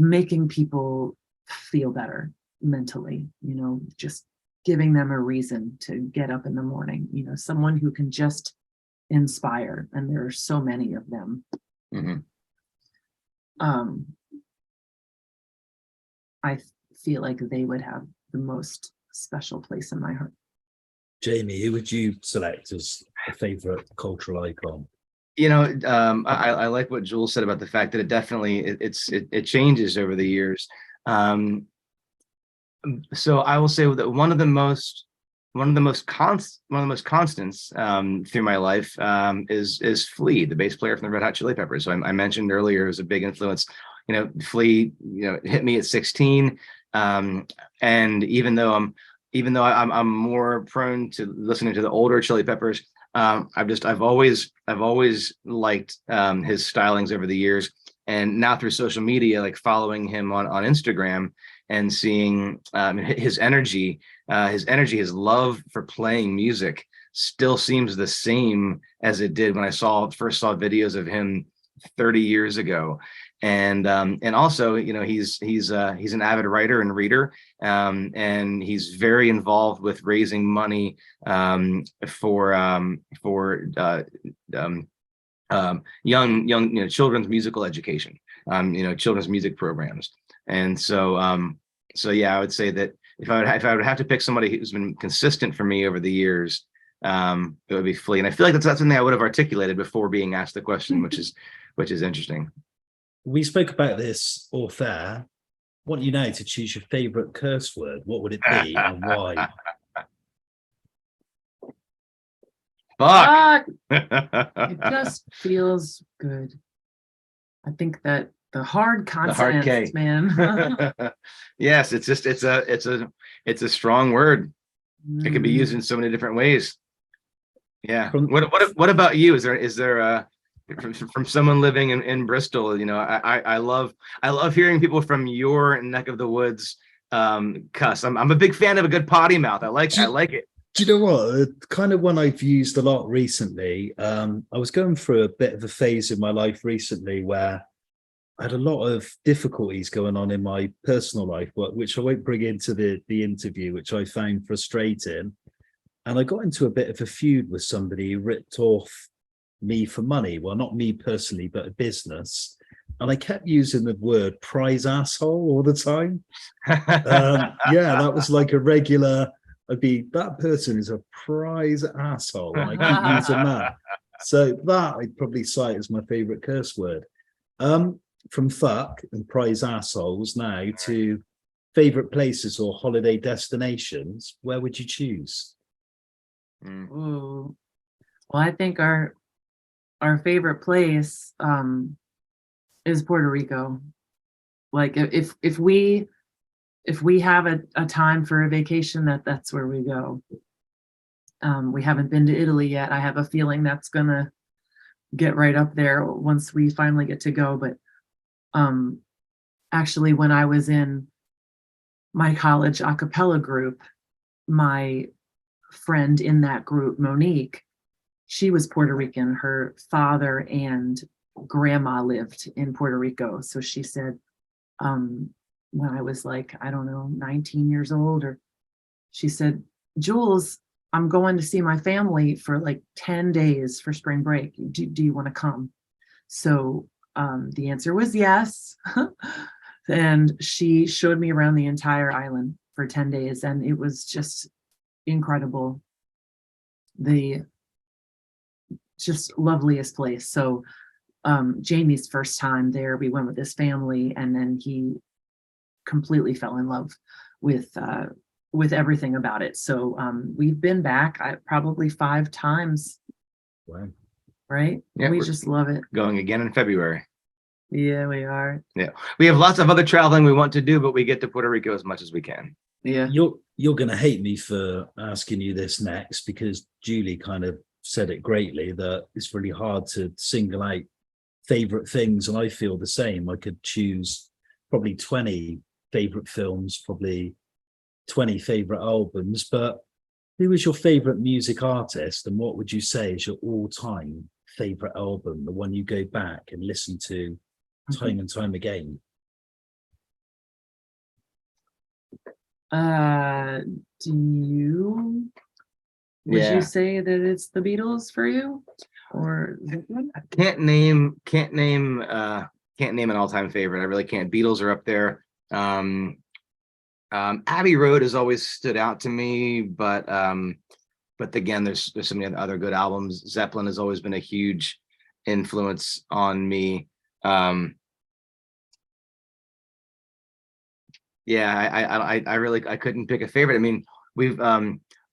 making people feel better mentally, just giving them a reason to get up in the morning, someone who can just inspire. And there are so many of them. I feel like they would have the most special place in my heart. Jamie, who would you select as a favorite cultural icon? I like what Jules said about the fact that it definitely it changes over the years. So I will say that one of the most constants through my life is Flea, the bass player from the Red Hot Chili Peppers. So I mentioned earlier, it was a big influence. Flea, hit me at 16, and even though I'm more prone to listening to the older Chili Peppers, I've always liked his stylings over the years, and now through social media, like following him on Instagram and seeing his energy, his love for playing music still seems the same as it did when I first saw videos of him 30 years ago. And also, he's an avid writer and reader, and he's very involved with raising money for young children's musical education, children's music programs. And so yeah, I would say that if I would have to pick somebody who's been consistent for me over the years, it would be Flea. And I feel like that's something I would have articulated before being asked the question, which is interesting. We spoke about this off air. I want you now to choose your favorite curse word. What would it be and why? Fuck. It just feels good. I think that the hard The hard K. consonants, man. Yes, it's just it's a strong word. It can be used in so many different ways. Yeah. What about you? Is there from someone living in Bristol? You know, I love hearing people from your neck of the woods cuss. I'm a big fan of a good potty mouth. I like it. Do you know what? Kind of one I've used a lot recently. I was going through a bit of a phase in my life recently where I had a lot of difficulties going on in my personal life, which I won't bring into the interview, which I found frustrating. And I got into a bit of a feud with somebody who ripped off me for money. Well, not me personally, but a business. And I kept using the word prize asshole all the time. Yeah, that was like a regular, that person is a prize asshole. And I keep using that. So that I'd probably cite as my favorite curse word. From fuck and prize assholes now to favorite places or holiday destinations, where would you choose? Ooh. Well, I think our favorite place is Puerto Rico. Like if we have a time for a vacation, that's where we go. We haven't been to Italy yet. I have a feeling that's gonna get right up there once we finally get to go. But actually, when I was in my college a cappella group, my friend in that group, Monique, she was Puerto Rican. Her father and grandma lived in Puerto Rico. So she said, when I was like, I don't know, 19 years old, or she said, Jules, I'm going to see my family for like 10 days for spring break. Do you want to come? So the answer was yes. And she showed me around the entire island for 10 days. And it was just incredible. The just loveliest place. So Jamie's first time there, we went with his family, and then he completely fell in love with everything about it. So we've been back probably 5 times. Wow. Right? Yeah, we just love it. Going again in February. Yeah, we are. Yeah, we have lots of other traveling we want to do, but we get to Puerto Rico as much as we can. Yeah. You're going to hate me for asking you this next, because Julie kind of said it greatly, that it's really hard to single out favorite things, and I feel the same. I could choose probably 20 favorite films, probably 20 favorite albums, but who is your favorite music artist, and what would you say is your all-time favorite album, the one you go back and listen to time and time again? Would you say that it's the Beatles for you, or can't name an all-time favorite? I really can't. Beatles are up there. Abbey Road has always stood out to me, but again, there's so many other good albums. Zeppelin has always been a huge influence on me. Yeah, I couldn't pick a favorite. I mean, we've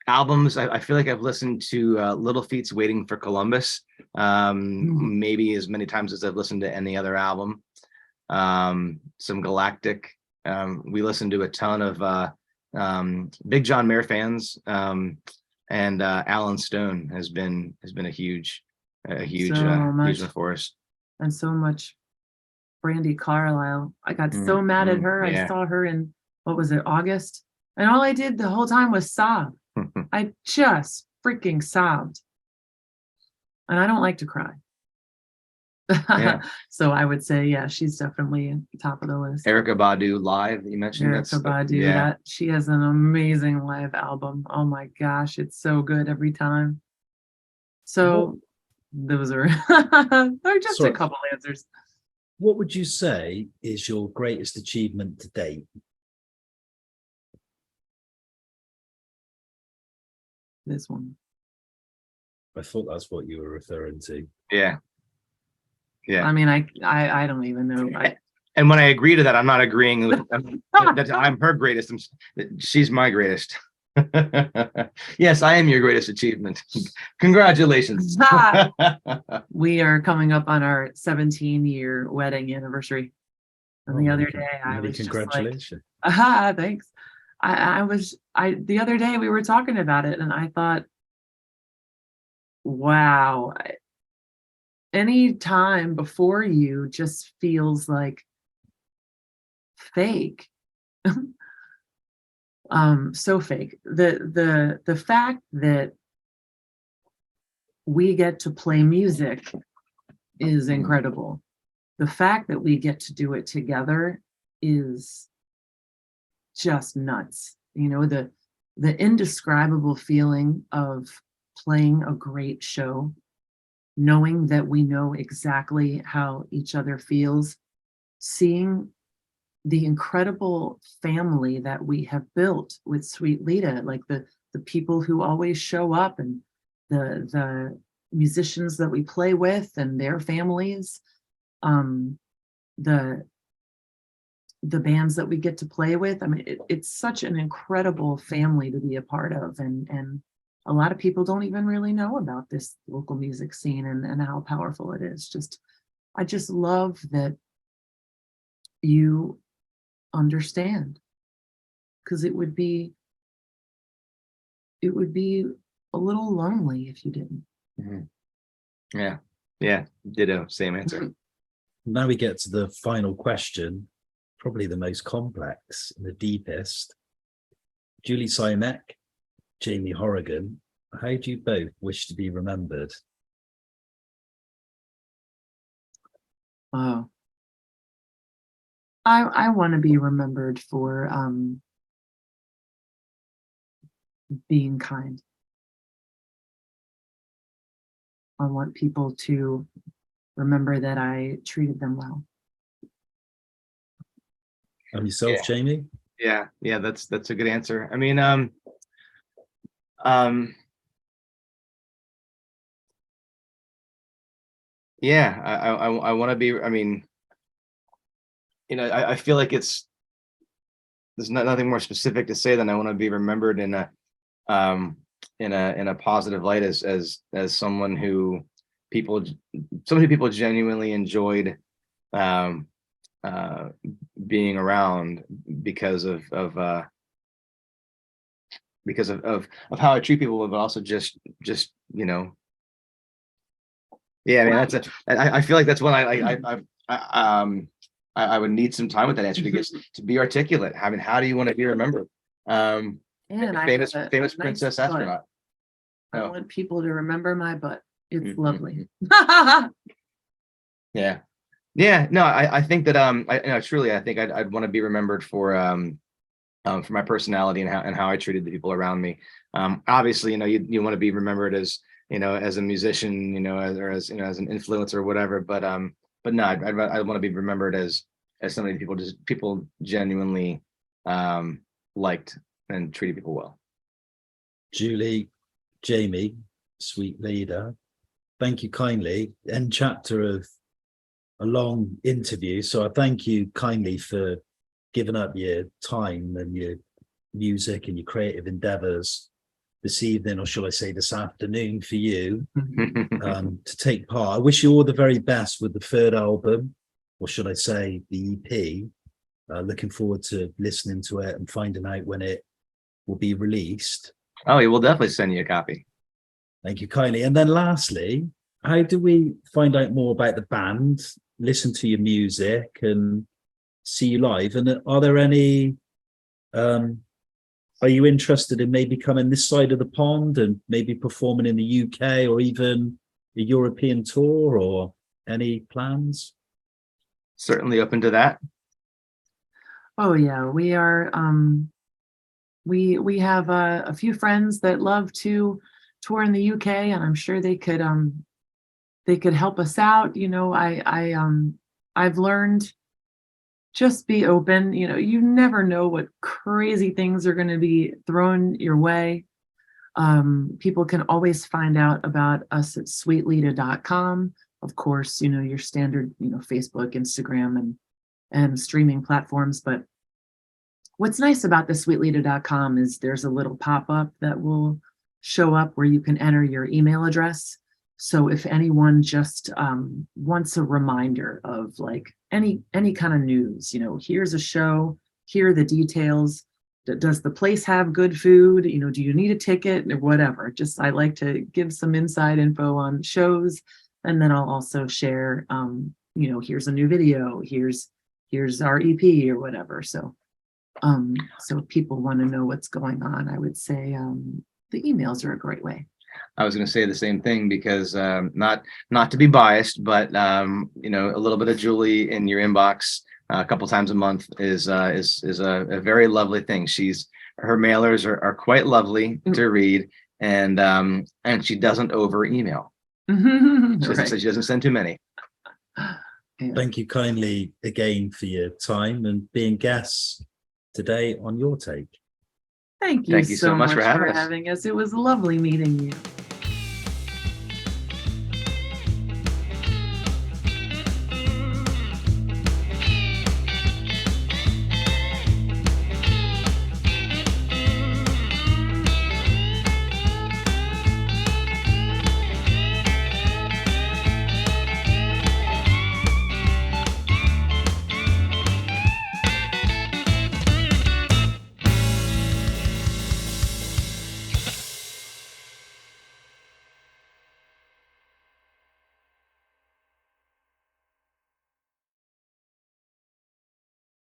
albums. I feel like I've listened to Little Feat's "Waiting for Columbus" maybe as many times as I've listened to any other album. Some Galactic. We listened to a ton of big John Mayer fans, and Alan Stone has been a huge huge one for us. And so much Brandi Carlile. I got so mad at her. Yeah. I saw her in, what was it, August? And all I did the whole time was sob. I just freaking sobbed. And I don't like to cry. Yeah. So I would say, yeah, she's definitely top of the list. Erykah Badu live that you mentioned. Erykah Badu, she has an amazing live album. Oh my gosh, it's so good every time. So those are just a couple answers. What would you say is your greatest achievement to date? This one. I thought that's what you were referring to. Yeah. I mean, I don't even know. And when I agree to that, I'm not agreeing with that I'm her greatest. She's my greatest. Yes, I am your greatest achievement. Congratulations. We are coming up on our 17-year wedding anniversary. And the other day I Many was just like, congratulations. aha, thanks. The other day we were talking about it and I thought, wow, any time before you just feels like fake. So fake. The fact that we get to play music is incredible. The fact that we get to do it together is just nuts. You know, the indescribable feeling of playing a great show, knowing that we know exactly how each other feels, seeing the incredible family that we have built with Sweet Leda, like the people who always show up and the musicians that we play with and their families, the bands that we get to play with. I mean, it's such an incredible family to be a part of, and a lot of people don't even really know about this local music scene and how powerful it is. I just love that you understand, because it would be a little lonely if you didn't. Mm-hmm. Yeah, ditto, same answer. Now we get to the final question, probably the most complex and the deepest. Julie Cymek, Jaime Horrigan, how do you both wish to be remembered? Oh, I want to be remembered for being kind. I want people to remember that I treated them well. And yourself, Yeah. Jamie? Yeah, that's a good answer. I mean, yeah, I want to be. I mean, you know, I feel like there's nothing more specific to say than I want to be remembered in a positive light as someone who people genuinely enjoyed being around because of how I treat people, but also just you know. Yeah, I mean I feel like that's when I would need some time with that answer because to be articulate. I mean, how do you want to be remembered? And Famous I have a nice princess butt. astronaut. I Oh. want people to remember my butt. It's Mhm. lovely. Yeah. No, I think that truly I think I'd want to be remembered for my personality and how I treated the people around me. Obviously, you know, you want to be remembered as, you know, as a musician, you know, as you know, as an influencer or whatever. But no, I want to be remembered as somebody people genuinely liked and treated people well. Julie, Jamie, Sweet Leda, thank you kindly. End chapter of a long interview. So I thank you kindly for giving up your time and your music and your creative endeavors this evening, or shall I say this afternoon for you, to take part. I wish you all the very best with the third album, or should I say the EP. Looking forward to listening to it and finding out when it will be released. Oh, we will definitely send you a copy. Thank you kindly. And then lastly, how do we find out more about the band, listen to your music and see you live? And are there any, are you interested in maybe coming this side of the pond and maybe performing in the UK or even a European tour, or any plans? Certainly open to that. Oh yeah, we are. We have a few friends that love to tour in the UK, and I'm sure they could help us out. You know, I've learned, just be open. You know, you never know what crazy things are going to be thrown your way. People can always find out about us at sweetleda.com. Of course, you know, your standard, you know, Facebook, Instagram, and streaming platforms. But what's nice about the sweetleda.com is there's a little pop-up that will show up where you can enter your email address. So if anyone just wants a reminder of like any kind of news, here's a show, here are the details. Does the place have good food? Do you need a ticket or whatever? Just, I like to give some inside info on shows. And then I'll also share, here's a new video, here's our EP or whatever. So if people want to know what's going on, I would say the emails are a great way. I was going to say the same thing because not to be biased, but a little bit of Julie in your inbox a couple times a month is a very lovely thing. Her mailers are quite lovely to read, and she doesn't over email. She doesn't send too many. Yeah. Thank you kindly again for your time and being guests today on Your Take. Thank you so much for having us. It was lovely meeting you.